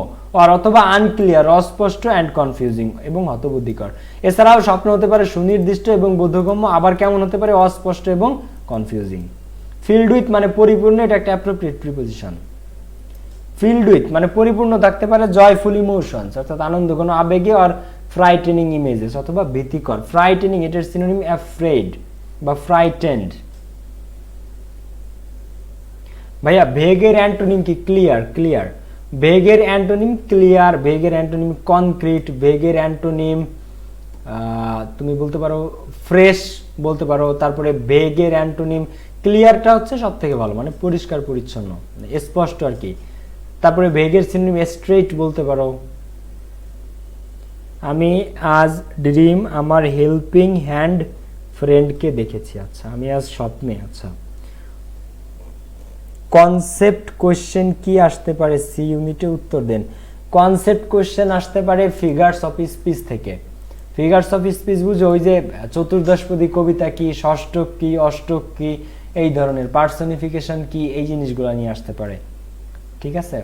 আর অথবা আনক্লিয়ার, অস্পষ্ট, অ্যান্ড কনফিউজিং এবং হতবুদ্ধিকর। এছাড়াও স্বপ্ন হতে পারে সুনির্দিষ্ট এবং বোধগম্য, আবার কেমন হতে পারে, অস্পষ্ট এবং কনফিউজিং। ফিল্ড উইথ মানে পরিপূর্ণ, এটা একটা অ্যাপ্রোপ্রিয়েট প্রিপোজিশন। ফিল্ড উইথ মানে পরিপূর্ণ থাকতে পারে জয়ফুল ইমোশনস, অর্থাৎ আনন্দঘন আবেগে, আর ফ্রাইটেনিং ইমেজেস, অথবা ভীতিকর। ফ্রাইটেনিং, এটার সিনোনিম অ্যাফ্রেড বা ফ্রাইটেন্ড। ভাইয়া ভেগের অ্যান্টোনিম কি, ক্লিয়ার। ভেগের অ্যান্টোনিম ক্লিয়ার, ভেগের অ্যান্টোনিম কনক্রিট, ভেগের অ্যান্টোনিম তুমি বলতে পারো ফ্রেশ বলতে পারো। তারপরে ভেগের অ্যান্টোনিম, ক্লিয়ারটা হচ্ছে সব থেকে ভালো, মানে পরিষ্কার পরিচ্ছন্ন, স্পষ্ট আর কি। তারপরে ভেগের সিনোনিম স্ট্রেইট বলতে পারো। আমি আজ ড্রিম আমার হেল্পিং হ্যান্ড ফ্রেন্ডকে দেখেছি, আচ্ছা আমি আজ স্বপ্নে, আচ্ছা। কনসেপ্ট কোশ্চেন কি আসতে পারে, সি ইউনিটে উত্তর দেন। কনসেপ্ট কোশ্চেন আসতে পারে ফিগারস অফ স্পিচ থেকে। ফিগারস অফ স্পিচ বুঝো, ওই যে চতুর্দশপদী কবিতা কি, ষষ্ঠক কি, অষ্টক কি, এই ধরনের পার্সনিফিকেশন কি, এই জিনিসগুলো নিয়ে আসতে পারে, ঠিক আছে।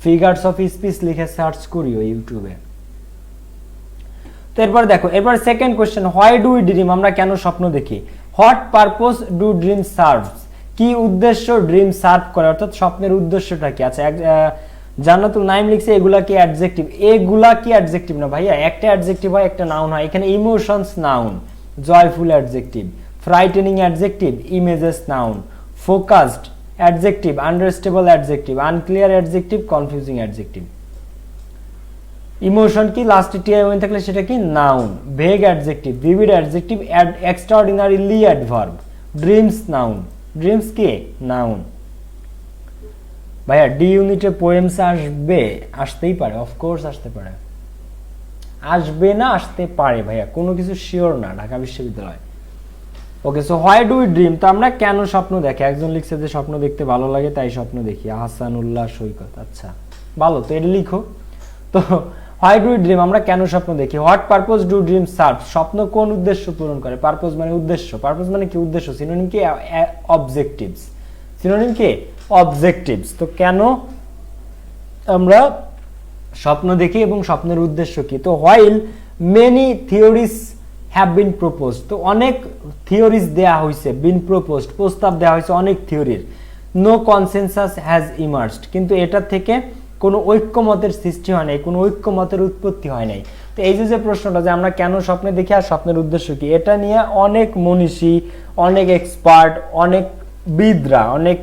ফিগারস অফ স্পিচ লিখে সার্চ করিও ইউটিউবে। তো এরপর দেখো, এরপর second question, why do we dream, আমরা কেন স্বপ্ন দেখি। What purpose do dream serves, কি উদ্দেশ্য ড্রিম সার্ভ করে, অর্থাৎ স্বপ্নের উদ্দেশ্যটা কি। আচ্ছা, জান্নাতুল নাইম লিখছে এগুলা কি অ্যাডজেক্টিভ, এগুলা কি অ্যাডজেক্টিভ না ভাইয়া, একটা অ্যাডজেক্টিভ হয়, একটা নাউন হয়। এখানে emotions noun, joyful adjective, frightening adjective, images noun, focused adjective, understandable adjective, unclear adjective, confusing adjective. Emotion কি লাস্টে টিআই থাকলে সেটা কি noun. Vague adjective, vivid adjective, extraordinarily adverb. Dreams noun, dreams কি নাউন। ভাইয়া ডি ইউনিটে পোয়েমস আসবে, আসতেই পারে, অফকোর্স আসতে পারে, আসবে না আসতে পারে ভাইয়া, কোনো কিছু শিওর না ঢাকা বিশ্ববিদ্যালয়। Okay, so why do we dream, তো আমরা কেন স্বপ্ন দেখি? একজন লিখছে যে স্বপ্ন দেখতে ভালো লাগে তাই স্বপ্ন দেখি, হাসানুল্লাহ সৈকত। আচ্ছা ভালো, তো এটা লিখো। তো হোয়াই ডু উই ড্রিম, আমরা কেন স্বপ্ন দেখি? What purpose do dream serve, স্বপ্ন কোন উদ্দেশ্য পূরণ করে? পারপোজ মানে উদ্দেশ্য, পারপোজ মানে কি উদ্দেশ্য, সিনোনিম কি অবজেক্টিভস, সিনোনিম কি অবজেক্টিভস। তো কেন আমরা স্বপ্ন দেখি এবং স্বপ্নের উদ্দেশ্য কি? তো while many theories have been propose, তো অনেক থিওরিজ দেয়া হয়েছে, বিন প্রপোজড প্রস্তাব দেওয়া হয়েছে অনেক থিওরির, নো কনসেনসাস হ্যাজ ইমার্জড, কিন্তু এটা থেকে কোনো ঐক্যমতের সৃষ্টি হয় নাই, কোনো ঐক্যমতের উৎপত্তি হয় নাই। তো এই যে প্রশ্নটা যে আমরা কেন স্বপ্নে দেখি আর স্বপ্নের উদ্দেশ্য কি, এটা নিয়ে অনেক মনীষী, অনেক এক্সপার্ট, অনেক বিদরা, অনেক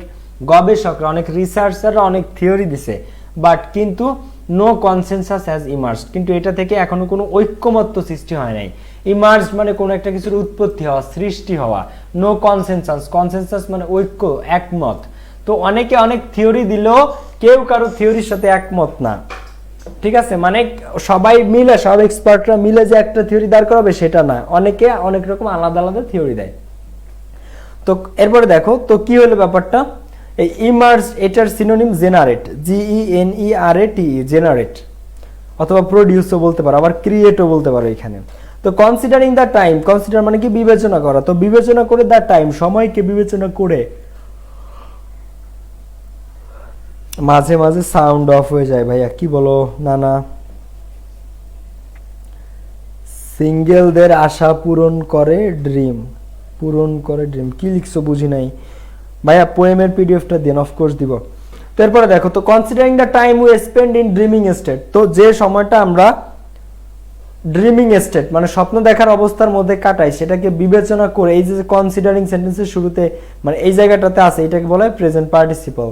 গবেষকরা, অনেক রিসার্চাররা অনেক থিওরি দিছে, বাট কিন্তু নো কনসেনসাস হ্যাজ ইমার্জড, কিন্তু এটা থেকে এখনো কোনো ঐক্যমত্য সৃষ্টি হয় নাই। ইমার্জ মানে কোনো একটা কিছুর উৎপত্তি হওয়া, সৃষ্টি হওয়া। নো কনসেনসাস, কনসেনসাস মানে ঐক্য, একমত। তো অনেকে অনেক থিওরি দিলেও কেউ কারো থিওরির সাথে একমত না, ঠিক আছে, মানে সবাই মিলে, সব এক্সপার্টরা মিলে যে একটা থিওরি দাঁড় করাবে সেটা না, অনেকে অনেক রকম আলাদা আলাদা থিওরি দেয়। তো এরপরে দেখো তো কি হলো ব্যাপারটা, এই ইমার্জ এটার সিনোনিম জেনারেট, GENERATE, জেনারেট, অথবা প্রোডিউসও বলতে পারো, আবার ক্রিয়েটও বলতে পারো এখানে। তো কনসিডারিং দ্য টাইম, কনসিডার মানে কি বিবেচনা করা, তো বিবেচনা করে দ্য টাইম, সময়কে বিবেচনা করে। মাঝে মাঝে সাউন্ড অফ হয়ে যায় ভাইয়া, কি বলো না। সিঙ্গেলদের আশা পূরণ করে ড্রিম, পূরণ করে ড্রিম, কি লিখছো বুঝি নাই ভাইয়া, পোয়েমের পিডিএফটা দেন, অফকোর্স দিব। তো এরপরে দেখো তো considering the time we spend in dreaming state, তো যে সময়টা আমরা ড্রিমিং স্টেট মানে স্বপ্ন দেখার অবস্থার মধ্যে কাটাই, সেটাকে বিবেচনা করে, এই যে কনসিডারিং সেন্টেন্সের শুরুতে মানে এই জায়গাটাতে আছে, এটাকে বলা হয় প্রেজেন্ট পার্টিসিপল।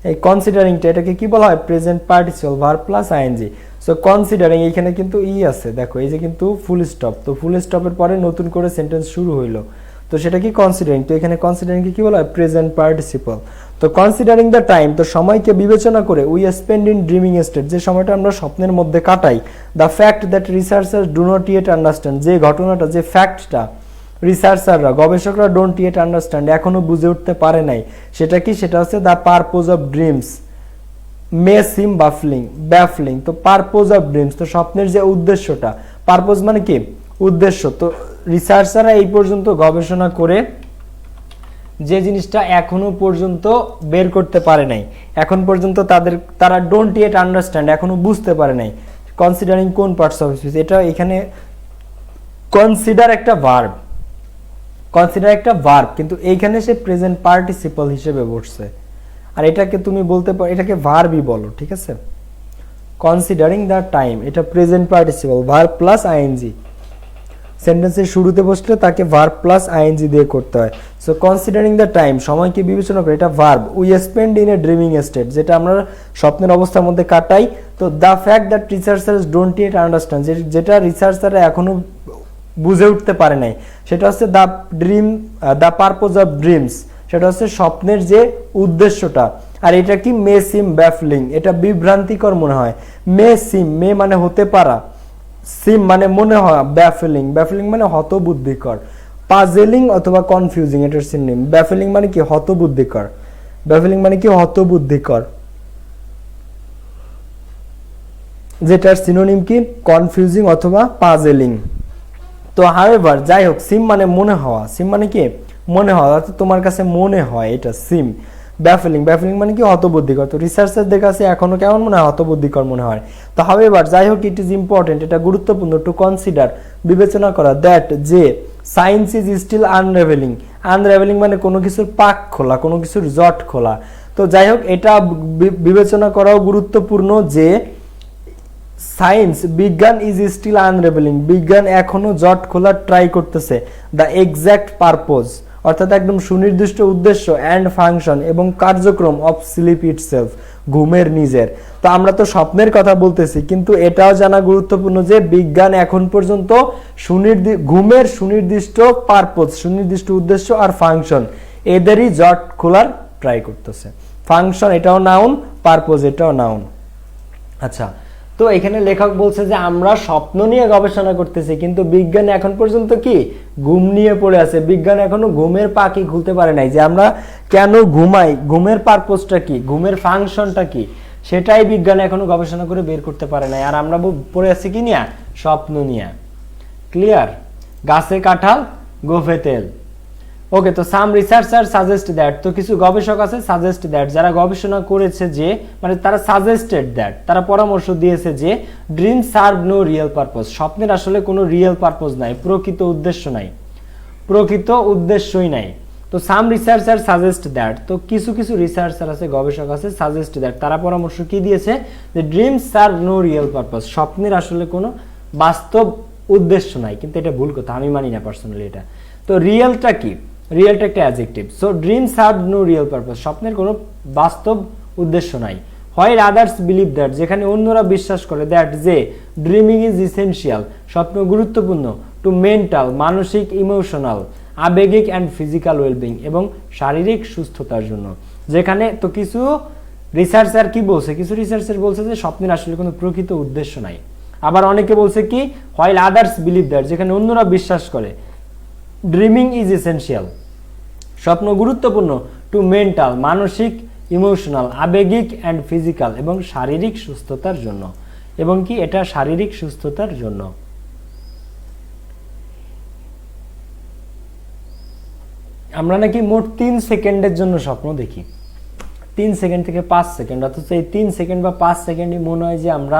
এই কনসিডারিংটা এটাকে কি বলা হয়? Present participle, verb plus ING. So considering এখানে কিন্তু আছে, দেখো এই যে কিন্তু ফুল স্টপ, তো ফুল স্টপের পরে নতুন করে সেন্টেন্স শুরু হইলো, তো সেটা কি কনসিডারিং। তো এখানে কনসিডারিং কি বলা হয়? Present participle. তো কনসিডারিং দ্য টাইম, তো সময়কে বিবেচনা করে, we spend in dreaming state, যে সময়টা আমরা স্বপ্নের মধ্যে কাটাই। The fact that researchers do not yet understand, যে ঘটনাটা, যে ফ্যাক্টটা রিসার্চাররা, গবেষকরা ডোন্ট ইয়েট আন্ডারস্ট্যান্ড, এখনো বুঝে উঠতে পারে নাই, সেটা কি? সেটা হচ্ছে দ্য পারপোজ অফ ড্রিমস মে সিম ব্যাফলিং। তো পারপোজ অফ ড্রিমস, তো স্বপ্নের যে উদ্দেশ্যটা, পারপোজ মানে কি উদ্দেশ্য। তো রিসার্চাররা এই পর্যন্ত গবেষণা করে যে জিনিসটা এখনো পর্যন্ত বের করতে পারে নাই, এখন পর্যন্ত তারা ডোন্ট ইয়েট আন্ডারস্ট্যান্ড, এখনো বুঝতে পারে নাই। কনসিডারিং কোন পার্টস অফ স্পিচ, এটা এখানে কনসিডার একটা ভার্ব, কনসিডার একটা ভার্ব, কিন্তু এইখানে সে প্রেজেন্ট পার্টিসিপল হিসেবে বসছে, আর এটাকে তুমি বলতে পারো, এটাকে ভার্বই বলো, ঠিক আছে। কনসিডারিং দ্য টাইম, এটা present participle, verb plus ING, সেন্টেন্সের শুরুতে বসলে তাকে ভার্ব প্লাস আইএনজি দিয়ে করতে হয়। সো কনসিডারিং দ্য টাইম, সময়কে বিবেচনা করে, এটা verb. We spend in a dreaming state, যেটা আমরা স্বপ্নের অবস্থার মধ্যে কাটাই। তো the fact that researchers don't yet understand, যেটা রিসার্চাররা এখনো বুঝে উঠতে পারে নাই, সেটা হচ্ছে দ্য পারপোজ অফ ড্রিমস, সেটা হচ্ছে স্বপ্নের যে উদ্দেশ্যটা। আর এটা কি? মে সিম ব্যাফলিং, এটা বিভ্রান্তিকর মনে হয়। মে মানে হতে পারা, সিম মানে মনে হয়, ব্যাফলিং মানে হতবুদ্ধিকর, পাজেলিং অথবা কনফিউজিং এটার সিনোনিম। ব্যাফলিং মানে কি? হতবুদ্ধিকর, ব্যাফলিং মানে কি? হতবুদ্ধিকর, যেটার সিনোনিম কি? কনফিউজিং অথবা পাজেলিং। তো হাউএভার, যাই হোক, সিম মানে মনে হওয়া, সিম মানে কি? মনে হওয়া, অর্থাৎ তোমার কাছে মনে হয়, এটা সিম। ব্যাফলিং মানে কি? হতবুদ্ধিকর। তো রিসার্চারদের কাছে এখনো কেমন মনে হয়? হতবুদ্ধিকর মনে হয়। তো হাউএভার, যাই হোক, ইট ইজ ইম্পর্টেন্ট, এটা গুরুত্বপূর্ণ, টু কনসিডার, বিবেচনা করা, দ্যাট যে সায়েন্স ইজ স্টিল আনরেভেলিং মানে কোনো কিছুর পাক খোলা, কোনো কিছুর জট খোলা। তো যাই হোক, এটা বিবেচনা করাও গুরুত্বপূর্ণ যে সায়েন্স, বিজ্ঞান ইজ স্টিল আনরেভেলিং, বিজ্ঞান এখনো জট খোলার ট্রাই করতেছে। দ্য এক্সাক্ট পারপোজ অর্থাৎ একদম সুনির্দিষ্ট উদ্দেশ্য অ্যান্ড ফাংশন এবং কার্যক্রম অফ স্লিপ ইটসেলফ, ঘুমের নিজের। তো আমরা তো স্বপ্নের কথা বলতেছি, কিন্তু এটাও জানা গুরুত্বপূর্ণ যে বিজ্ঞান এখন পর্যন্ত ঘুমের সুনির্দিষ্ট পারপোজ, সুনির্দিষ্ট উদ্দেশ্য আর ফাংশন এদেরই জট খোলার ট্রাই করতেছে। ফাংশন এটাও নাউন, পারপোজ এটাও নাউন। আচ্ছা, তো এখানে লেখক বলছে যে আমরা স্বপ্ন নিয়ে গবেষণা করতেছি, কিন্তু বিজ্ঞান এখন পর্যন্ত কি ঘুম নিয়ে পড়ে আছে। বিজ্ঞান এখনো ঘুমের পাখি খুলতে পারে নাই, যে আমরা কেন ঘুমাই, ঘুমের পারপোজটা কি, ঘুমের ফাংশনটা কি, সেটাই বিজ্ঞান এখনো গবেষণা করে বের করতে পারে নাই। আর আমরা পড়ে আছি কি নিয়ে, স্বপ্ন নিয়ে। ক্লিয়ার? গাছে কাঁঠাল গোফে তেল। ওকে, তো সাম রিসার্চার সাজেস্ট দ্যাট, তো কিছু গবেষক আছে সাজেস্ট দ্যাট, যারা গবেষণা করেছে যে, মানে তারা সাজেস্টেড দ্যাট, তারা পরামর্শ দিয়েছে যে dream serve no real purpose, স্বপ্নের আসলে কোনো রিয়েল পারপোজ নাই, প্রকৃত উদ্দেশ্য নাই, প্রকৃত উদ্দেশ্যই নাই। তো সাম রিসার্চার সাজেস্ট দ্যাট, তো কিছু কিছু রিসার্চার আছে, গবেষক আছে সাজেস্ট দ্যাট, তারা পরামর্শ কি দিয়েছে যে dream serve no real purpose, স্বপ্নের আসলে কোনো বাস্তব উদ্দেশ্য নাই। কিন্তু এটা ভুল কথা, আমি মানি না পার্সোনালি এটা। তো রিয়েলটা কি, রিয়েলটা একটা adjective. So dream serve no real purpose, স্বপ্নের কোনো বাস্তব উদ্দেশ্য নাই। হোয়াইল আদার্স বিলিভ দ্যাট, যেখানে অন্যরা বিশ্বাস করে দ্যাট যে ড্রিমিং ইজ ইসেনশিয়াল, স্বপ্ন গুরুত্বপূর্ণ, টু মেন্টাল মানসিক, ইমোশনাল আবেগিক অ্যান্ড ফিজিক্যাল ওয়েলবিং এবং শারীরিক সুস্থতার জন্য। যেখানে তো কিছু রিসার্চার কি বলছে, কিছু রিসার্চার বলছে যে স্বপ্নের আসলে কোনো প্রকৃত উদ্দেশ্য নাই। আবার অনেকে বলছে কি হোয়াইল আদার্স বিলিভ দ্যাট, যেখানে অন্যরা বিশ্বাস করে ড্রিমিং ইজ এসেনশিয়াল, স্বপ্ন গুরুত্বপূর্ণ, টু মেন্টাল মানসিক, ইমোশনাল আবেগিক অ্যান্ড ফিজিক্যাল এবং শারীরিক সুস্থতার জন্য, এবং কি এটা শারীরিক সুস্থতার জন্য। আমরা নাকি মোট 3 সেকেন্ডের জন্য স্বপ্ন দেখি, 3 সেকেন্ড থেকে 5 সেকেন্ড, অথচ এই 3 সেকেন্ড বা 5 সেকেন্ডই মনে হয় যে আমরা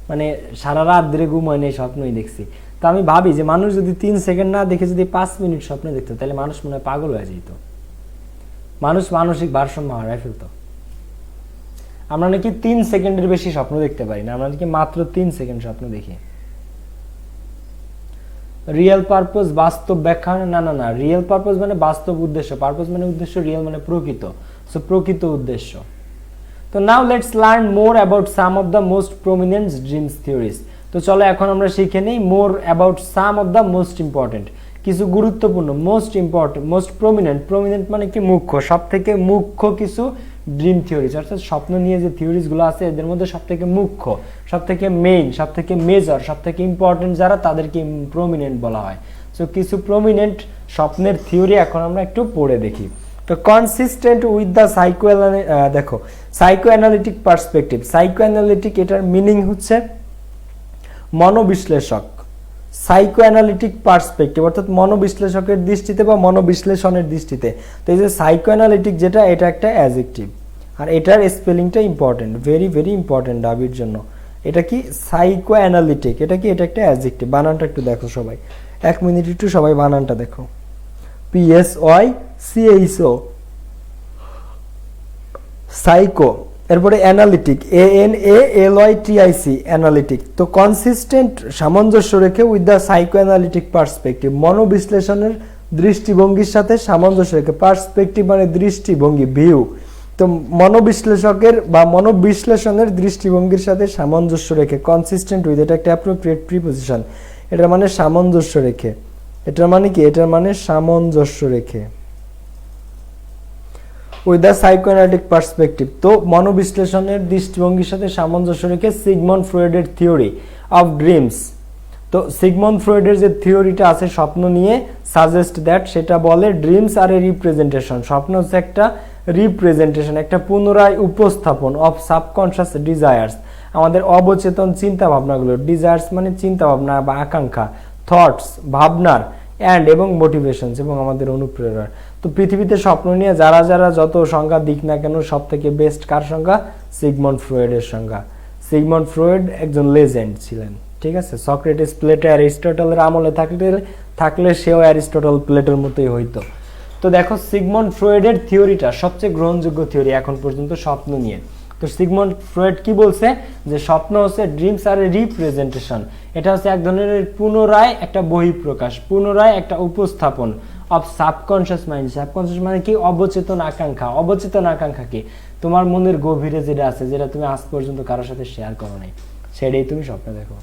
মানে সারা রাত ধরে ঘুম হয় না, স্বপ্নই দেখছি। তো আমি ভাবি যে মানুষ যদি 3 সেকেন্ড না দেখে যদি 5 মিনিট স্বপ্ন দেখতো, তাহলে মানুষ মনে হয় পাগল হয়ে যেত, মানুষ মানসিক ভারসাম্য হারায় ফেলতো। আমরা নাকি 3 সেকেন্ডের বেশি স্বপ্ন দেখতে পারি না, আমরা নাকি মাত্র 3 সেকেন্ড স্বপ্ন দেখি। রিয়েল পারপোজ বাস্তব ব্যাখ্যা, না না না, রিয়েল পারপোজ মানে বাস্তব উদ্দেশ্য, পারপোজ মানে উদ্দেশ্য, রিয়েল মানে প্রকৃত, সো প্রকৃত উদ্দেশ্য। তো now let's learn more about some of the most prominent dreams theories. তো চলো এখন আমরা শিখে নেই more about some of the most important, কিছু গুরুত্বপূর্ণ, most important, most prominent, prominent মানে কি মুখ্য, সব থেকে মুখ্য কিছু ড্রিম থিওরিজ, অর্থাৎ স্বপ্ন নিয়ে যে থিওরিজগুলো আছে এদের মধ্যে সব থেকে মুখ্য, সব থেকে মেইন, সব থেকে মেজর, সব থেকে ইম্পর্টেন্ট যারা, তাদেরকে প্রমিনেন্ট বলা হয়। সো কিছু প্রমিনেন্ট স্বপ্নের থিওরি এখন আমরা একটু পড়ে দেখি। তো কনসিস্টেন্ট উইথ দ্য দেখো psycho analytic perspective, psycho analytic এটার মিনিং হচ্ছে মনোবিশ্লেষক, সাইকো অ্যানালিটিক পার্সপেক্টিভ অর্থাৎ মনোবিশ্লেষকের দৃষ্টিতে বা মনোবিশ্লেষণের দৃষ্টিতে। তো এই যে সাইকো অ্যানালিটিক যেটা, এটা একটা অ্যাডজেক্টিভ, আর এটার স্পেলিংটা ইম্পর্টেন্ট, ভেরি ভেরি ইম্পর্টেন্ট দাবির জন্য। এটা কি সাইকো অ্যানালিটিক, এটা কি, এটা একটা অ্যাডজেক্টিভ। বানানটা একটু দেখো সবাই, 1 মিনিট একটু সবাই বানানটা দেখো, PSYCHO, সাইকো। এরপরে অ্যানালিটিক, ANALYTIC, অ্যানালিটিক। তো কনসিস্টেন্ট সামঞ্জস্য রেখে with the psycho analytic perspective, মনোবিশ্লেষণের দৃষ্টিভঙ্গির সাথে সামঞ্জস্য রেখে, পার্সপেক্টিভ মানে দৃষ্টিভঙ্গি, ভিউ। তো মনোবিশ্লেষকের বা মনোবিশ্লেষণের দৃষ্টিভঙ্গির সাথে সামঞ্জস্য রেখে, কনসিস্টেন্ট উইথ, এটা একটা অ্যাপ্রোপ্রিয়েট প্রিপোজিশন, এটার মানে সামঞ্জস্য রেখে, এটার মানে কি, এটার মানে সামঞ্জস্য রেখে, উইথ দ্য সাইকোঅ্যানালিটিক পার্সপেক্টিভ। তো মনোবিশ্লেষণের দৃষ্টিভঙ্গির সাথে সামঞ্জস্য রেখে সিগমন্ড ফ্রয়েডের থিওরি অফ ড্রিমস, তো সিগমন্ড ফ্রয়েডের যে থিওরিটা আছে স্বপ্ন নিয়ে, সাজেস্ট দ্যাট, সেটা বলে ড্রিমস আর এ রিপ্রেজেন্টেশন, স্বপ্ন হচ্ছে একটা রিপ্রেজেন্টেশন, একটা পুনরায় উপস্থাপন অফ সাবকনশিয়াস ডিজায়ার্স, আমাদের অবচেতন চিন্তা ভাবনাগুলো, ডিজায়ার্স মানে চিন্তা ভাবনা বা আকাঙ্ক্ষা, থটস ভাবনার, অ্যান্ড এবং মোটিভেশনস এবং আমাদের অনুপ্রেরণা। তো পৃথিবীতে স্বপ্ন নিয়ে যারা যারা যত সংজ্ঞা দিক না কেন, সব থেকে বেস্ট কার সংজ্ঞা, সিগমন্ড ফ্রয়েডের সংজ্ঞা। সিগমন্ড ফ্রয়েড একজন লেজেন্ড ছিলেন, ঠিক আছে। সক্রেটিস, প্লেটো, অ্যারিস্টটলের আমলে থাকলে সেও অ্যারিস্টটল প্লেটোর মতোই হইতো। তো দেখো সিগমন্ড ফ্রয়েডের থিওরিটা সবচেয়ে গ্রহণযোগ্য থিওরি এখন পর্যন্ত স্বপ্ন নিয়ে। তো সিগমন্ড ফ্রয়েড কি বলছে, যে স্বপ্ন হচ্ছে ড্রিমস আর এ রিপ্রেজেন্টেশন, এটা হচ্ছে এক ধরনের পুনরায় একটা বহিঃপ্রকাশ, পুনরায় একটা উপস্থাপন অফ সাবকনশিয়াস মাইন্ড। সাবকনশিয়াস মানে কি? অবচেতন আকাঙ্ক্ষা। অবচেতন আকাঙ্ক্ষা কি? তোমার মনের গভীরে যেটা আছে, যেটা তুমি আজ পর্যন্ত কারোর সাথে শেয়ার করো নাই, সেটাই তুমি স্বপ্নে দেখো।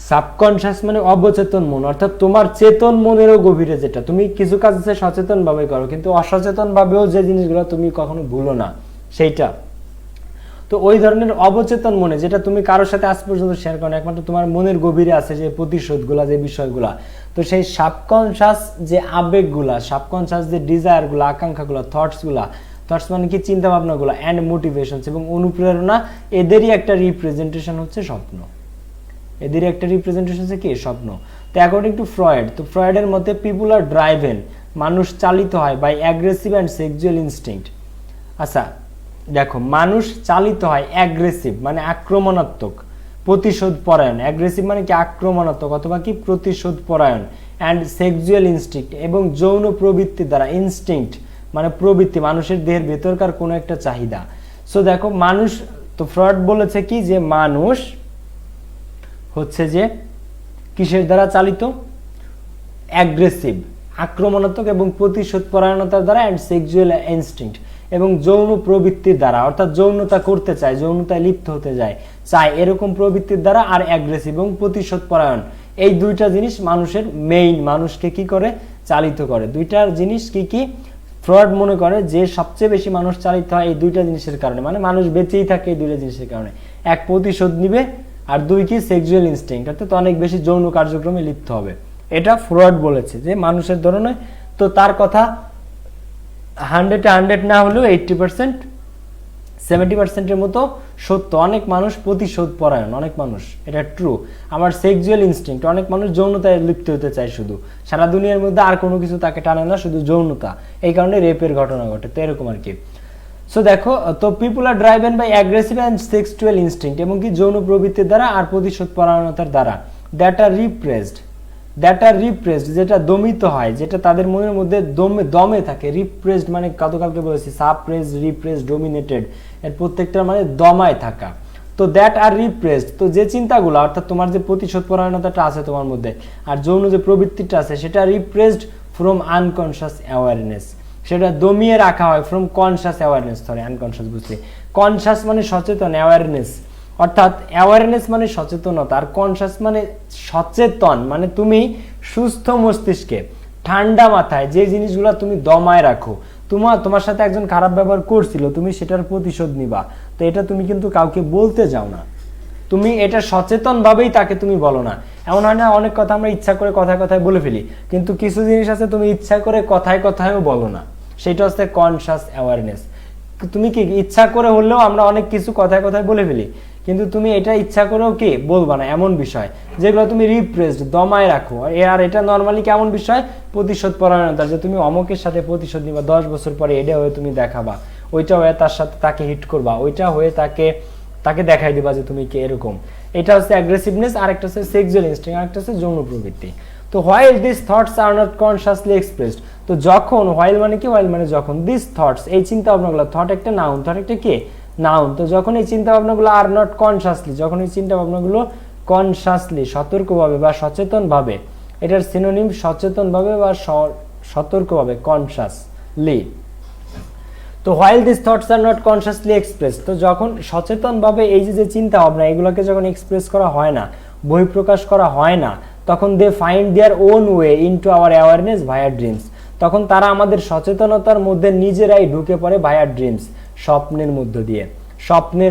সাবকনশিয়াস মানে অবচেতন মন, অর্থাৎ তোমার চেতন মনেরও গভীরে যেটা, তুমি কিছু কাজ আছে সচেতন ভাবে করো, কিন্তু অসচেতন ভাবেও যে জিনিসগুলো তুমি কখনো ভুলো না, সেইটা। তো ওই ধরনের অবচেতন মনে, যেটা তুমি কারোর সাথে আজ পর্যন্ত শেয়ার করো না, একমাত্র তোমার মনের গভীরে আছে যে প্রতিশোধগুলা, যে বিষয়গুলা, তো সেই সাবকনশিয়াস যে আবেগগুলা, সাবকনশিয়াস যে ডিজায়ারগুলা, আকাঙ্ক্ষাগুলা, থটসগুলা, থটস মানে কি? চিন্তা ভাবনাগুলা, অ্যান্ড মোটিভেশনস এবং অনুপ্রেরণা, এদেরই একটা রিপ্রেজেন্টেশন হচ্ছে স্বপ্ন। এদের একটা রিপ্রেজেন্টেশন হচ্ছে কি? স্বপ্ন। তো অ্যাকর্ডিং টু ফ্রয়েড, তো ফ্রয়েডের মতে পিপুল আর ড্রাইভেন, মানুষ চালিত হয় by aggressive and sexual instinct. আচ্ছা দেখো, মানুষ চালিত হয় অ্যাগ্রেসিভ মানে আক্রমণাত্মক, প্রতিশোধ পরায়ণ, অ্যাগ্রেসিভ মানে কি? আক্রমণাত্মক অথবা কি? প্রতিশোধ পরায়ণ, অ্যান্ড সেক্সুয়াল ইনস্টিংক্ট এবং যৌন প্রবৃত্তি দ্বারা, ইনস্টিংক্ট মানে প্রবৃত্তি, মানুষের দেহের ভেতরকার কোনো একটা চাহিদা। সো দেখো মানুষ, তো ফ্রয়েড বলেছে কি যে মানুষ হচ্ছে যে কিসের দ্বারা চালিত? অ্যাগ্রেসিভ আক্রমণাত্মক এবং প্রতিশোধ পরায়ণতার দ্বারা, অ্যান্ড সেক্সুয়াল ইনস্টিংক্ট এবং যৌন প্রবৃত্তির দ্বারা, অর্থাৎ যৌনতা করতে চায়, যৌনতায় লিপ্ত হতে চায় এরকম প্রবৃত্তির দ্বারা, আর অ্যাগ্রেসিভ এবং প্রতিশোধ পরায়ণ, এই দুইটা জিনিস মানুষের মেইন, মানুষকে কি করে? চালিত করে। দুইটার জিনিস কি কি? ফ্রয়েড মনে করে যে সবচেয়ে বেশি মানুষ চালিত হয় এই দুইটা জিনিসের কারণে, মানে মানুষ বেঁচেই থাকে এই দুইটা জিনিসের কারণে। এক, প্রতিশোধ নিবে, আর দুই কি? সেক্সুয়াল ইনস্টিংক্ট, অর্থাৎ অনেক বেশি যৌন কার্যক্রমে লিপ্ত হবে। এটা ফ্রয়েড বলেছে যে মানুষের ধরনে। তো তার কথা 100 না হলেও 80%, 70%-এর মতো সত্য। অনেক মানুষ প্রতিশোধ পরায়ণ, অনেক মানুষ, এটা ট্রু। আমার সেক্সুয়াল ইনস্টিংক্ট, অনেক মানুষ যৌনতায় লিপ্ত হতে চায় শুধু, সারা দুনিয়ার মধ্যে আর কোনো কিছু তাকে টানে না, শুধু যৌনতা, এই কারণে রেপের ঘটনা ঘটে। তো এরকম আর কি। সো দেখো, তো people are driven by aggressive and sexual instinct এবং কি? যৌন প্রবৃত্তির দ্বারা আর প্রতিশোধ পরায়ণতার দ্বারা, দ্যাট আর রিপ্রেসড, যেটা দমিত হয়, যেটা তাদের মনের মধ্যে দমে থাকে। রিপ্রেসড মানে গতকালকে বলেছি সাপ্রেস, রিপ্রেস, ডোমিনেটেড, এর প্রত্যেকটা মানে দমায় থাকা। তো দ্যাট আর রিপ্রেসড, তো যে চিন্তাগুলো, অর্থাৎ তোমার যে প্রতিশোধ পরায়ণতাটা আছে তোমার মধ্যে, আর যৌন যে প্রবৃত্তিটা আছে, সেটা রিপ্রেসড ফ্রম আনকনশিয়াস অ্যাওয়ারনেস, সেটা দমিয়ে রাখা হয় ফ্রম কনশিয়াস অ্যাওয়ারনেস, আনকনশিয়াস বুঝছি। কনশিয়াস মানে সচেতন, অ্যাওয়ারনেস অর্থাৎ অ্যাওয়ারনেস মানে সচেতনতা, আর কনশিয়াস মানে সচেতন, মানে তুমি সুস্থ মস্তিষ্কে ঠান্ডা মাথায় যে জিনিসগুলো তুমি দমায় রাখো। তোমার সাথে একজন খারাপ ব্যবহার করছিল, তুমি সেটার প্রতিশোধ নিবা, তো এটা তুমি কিন্তু কাউকে বলতে যাও না, তুমি এটা সচেতন ভাবেই তাকে তুমি বলো না। এমন হয় না অনেক কথা আমরা ইচ্ছা করে কথায় কথায় বলে ফেলি, কিন্তু কিছু জিনিস আছে তুমি ইচ্ছা করে কথায় কথায়ও বলো না, সেটা হচ্ছে কনশিয়াস অ্যাওয়ারনেস। তুমি কি ইচ্ছা করে হলেও আমরা অনেক কিছু কথায় কথায় বলে ফেলি, কিন্তু তুমি এটা ইচ্ছা করেও কি বলবা না, এমন বিষয় যেগুলো তুমি রিপ্রেসড দমায় রাখো। আর এটা নর্মালি কেমন বিষয়? প্রতিশোধ পরায়ণতা, যে তুমি অমকের সাথে প্রতিশোধ নিবা, 10 বছর পরে এটা হয়ে তুমি দেখাবা, ওইটা হয়ে তার সাথে তাকে হিট করবা, ওইটা হয়ে তাকে দেখাই দিবা যে তুমি কি এরকম। এটা হচ্ছে অ্যাগ্রেসিভনেস, আর একটা হচ্ছে সেক্সুয়াল ইনস্টিংক্ট, আর একটা হচ্ছে যৌন প্রবৃত্তি। তো while this thoughts are not consciously expressed, তো যখন, হোয়াইল মানে কি? হোয়াইল মানে যখন, দিস থটস এই চিন্তা ভাবনাগুলো, থট একটা নাউন, থট একটা কি? নাউন। তো যখন এই চিন্তা ভাবনাগুলো আর নট কনসিয়াসলি, যখন এই চিন্তা ভাবনাগুলো কনসিয়াসলি সতর্কভাবে বা সচেতনভাবে, এটার সিনোনিম সচেতনভাবে বা সতর্কভাবে, কনসিয়াসলি। তো while this thoughts are not consciously express, তো যখন সচেতনভাবে এই যে চিন্তা ভাবনা এগুলোকে যখন এক্সপ্রেস করা হয় না, বহিঃপ্রকাশ করা হয় না, তখন they find their own way into our awareness via dreams, তখন তারা আমাদের সচেতনতার মধ্যে নিজেরাই ঢুকে পড়ে ভায়া ড্রিমস, স্বপ্নের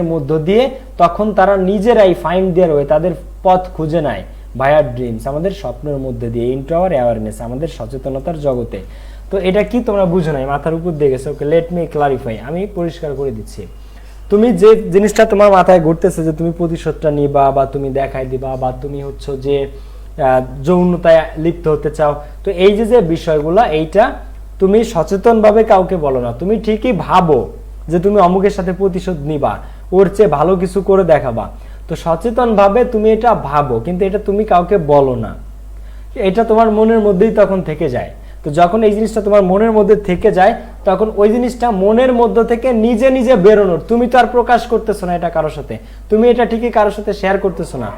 মধ্য দিয়ে তখন তারা নিজেরাই ফাইন্ড দেয়ার ওয়ে, তাদের পথ খুঁজে নেয় ভায়া ড্রিমস, আমাদের স্বপ্নের মধ্যে দিয়ে, ইনটু আওয়ার অ্যাওয়ারনেস, আমাদের সচেতনতার জগতে। তো এটা কি তোমরা বুঝো নাই, মাথার উপর দিয়ে গেছে। ওকে, লেট মি ক্লারিফাই, আমি পরিষ্কার করে দিচ্ছি। তুমি যে জিনিসটা তোমার মাথায় ঘুরতেছে যে তুমি প্রতিশোধটা নিবা, বা তুমি দেখাই দিবা, বা তুমি হচ্ছে যে যৌনতায় লিপ্ত হতে চাও, তো এই যে বিষয়গুলো, এইটা তুমি সচেতনভাবে কাউকে বলো না। তুমি ঠিকই ভাবো যে তুমি অমুকের সাথে প্রতিশোধ নিবা, ওর চেয়ে ভালো কিছু করে দেখাবা, তো সচেতনভাবে তুমি এটা ভাবো, কিন্তু এটা তুমি কাউকে বলো না, এটা তোমার মনের মধ্যেই তখন থেকে যায়। তো যখন এই জিনিসটা তোমার মনের মধ্যে থেকে যায়, তখন ওই জিনিসটা মনের মধ্য থেকে নিজে নিজে বেরোনোর, তুমি তো আর প্রকাশ করতেছো না এটা কারোর সাথে, তুমি এটা ঠিকই কারোর সাথে শেয়ার করতেছো না,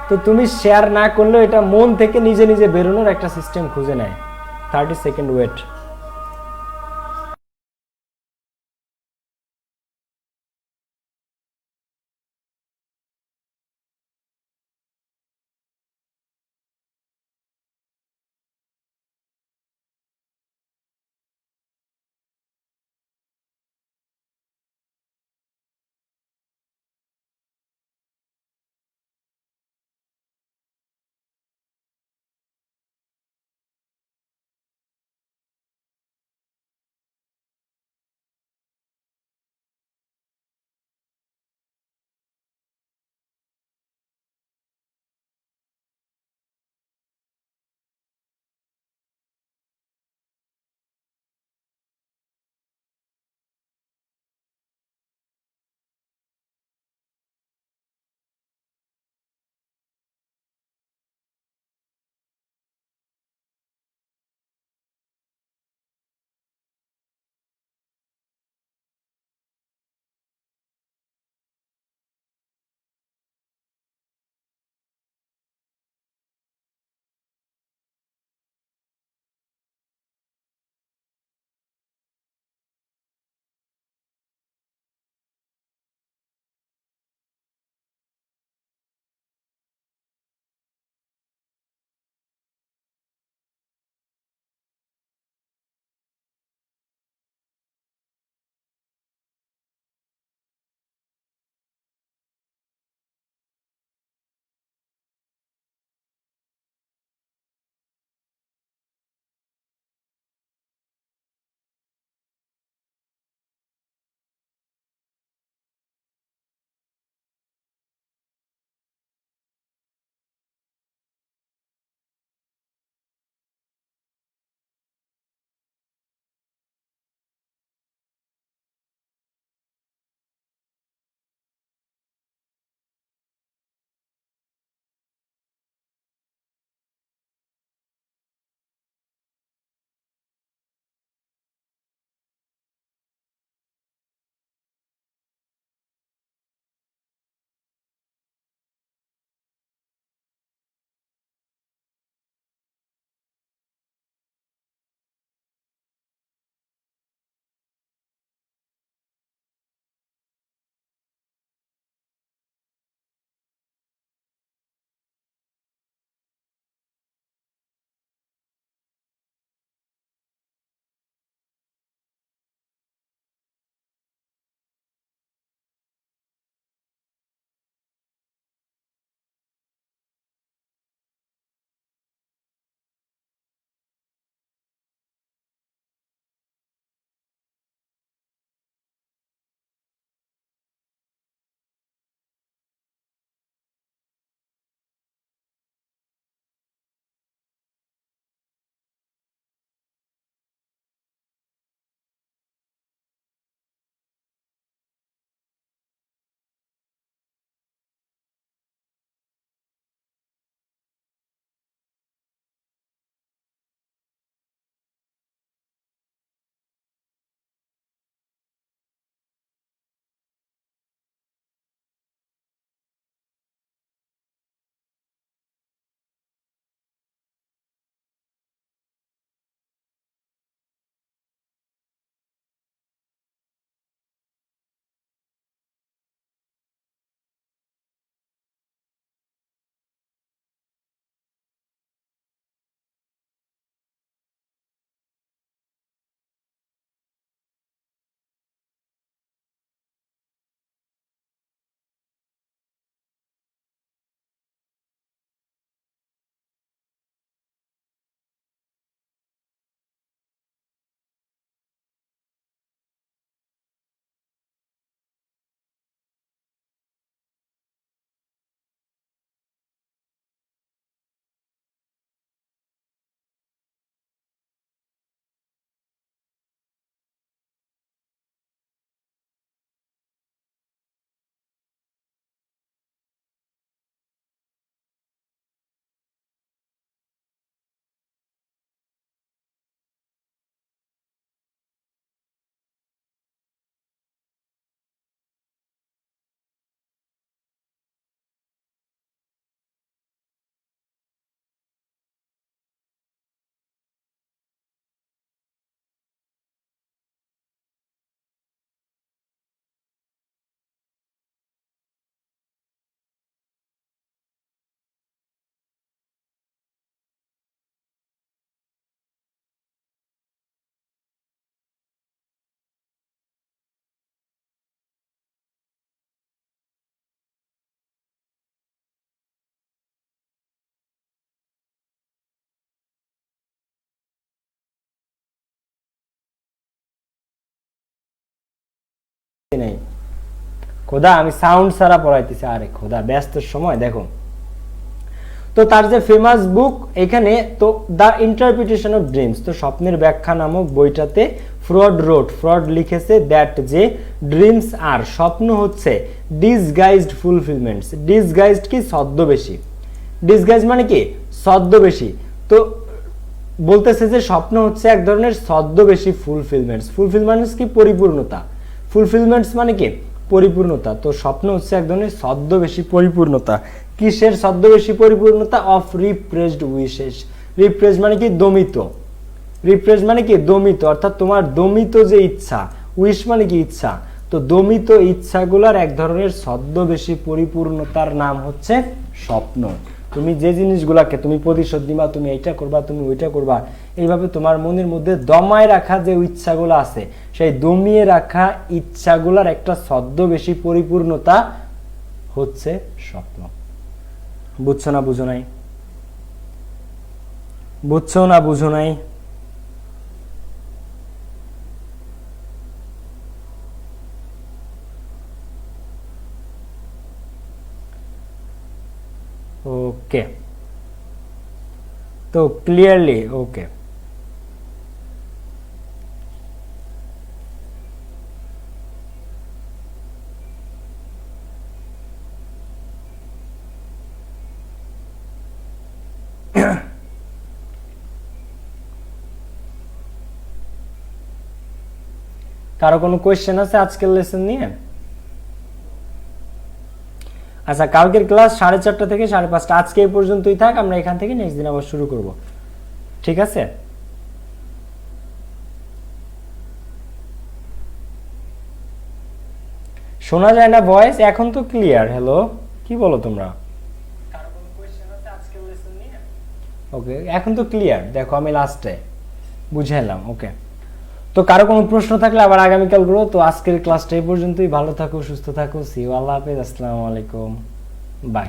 তো তুমি শেয়ার না করলেও এটা মন থেকে নিজে নিজে বেরোনোর একটা সিস্টেম খুঁজে নেয়। 30 সেকেন্ড ওয়েট। খোদা আমি সাউন্ড ছাড়া পড়াইতেছি, আরে খোদা ব্যস্তের সময় দেখো। তো তার যে ফেমাস বুক এখানে তো দ্য ইন্টারপ্রিটেশন অফ ড্রিমস, তো স্বপ্নের ব্যাখ্যা নামক বইটাতে ফ্রড লিখেছে দ্যাট যে ড্রিমস আর স্বপ্ন হচ্ছে ডিসগাইজড ফুলফিলমেন্টস। ডিসগাইজড কি ছদ্মবেশী, ডিসগাইজ মানে কি ছদ্মবেশী। তো বলতেছে যে স্বপ্ন হচ্ছে এক ধরনের ছদ্মবেশী ফুলফিলমেন্টস। ফুলফিলমেন্টস কি পরিপূর্ণতা, ফুলফিলমেন্টস মানে কি পরিপূর্ণতা। তো স্বপ্ন হচ্ছে এক ধরনের ছদ্মবেশী পরিপূর্ণতা। কিসের ছদ্মবেশী পরিপূর্ণতা? Of repressed wishes. রিপ্রেস মানে কি দমিত, রিপ্রেস মানে কি দমিত, অর্থাৎ তোমার দমিত যে ইচ্ছা, উইশ মানে কি ইচ্ছা, তো দমিত ইচ্ছাগুলোর এক ধরনের ছদ্মবেশী পরিপূর্ণতার নাম হচ্ছে স্বপ্ন। তুমি যে জিনিসগুলাকে তুমি প্রতিশোধ দিবা, তুমি এইটা করবা, তুমি ওইটা করবা, এইভাবে তোমার মনের মধ্যে দমায় রাখা যে ইচ্ছাগুলো আছে, সেই দমিয়ে রাখা ইচ্ছাগুলার একটা ছদ্মবেশী পরিপূর্ণতা হচ্ছে স্বপ্ন। বুঝছো না বুঝো নাই? বুঝছো না বুঝো নাই? ওকে, তো ক্লিয়ারলি ওকে। কারো কোনো কোয়েশ্চেন আছে আজকের লেসন নিয়ে? আচ্ছা, কালকের ক্লাস 4:30 থেকে 5:30, আজকে এই পর্যন্তই থাক, আমরা এখান থেকে নেক্সট দিন আবার শুরু করব, ঠিক আছে? শোনা যায় না ভয়েস? এখন তো ক্লিয়ার। হ্যালো, কি বলো তোমরা? কারো কোনো কোয়েশ্চেন আছে আজকের লেসন নিয়ে? ওকে, এখন তো ক্লিয়ার, দেখো আমি লাস্টে বুঝাইলাম। ওকে, তো কারো কোনো প্রশ্ন থাকলে আবার আগামীকাল করো। তো আজকের ক্লাসটা এই পর্যন্তই, ভালো থাকো, সুস্থ থাকো, সি ইউ, আল্লাহ হাফেজ, আসসালামু আলাইকুম, বাই।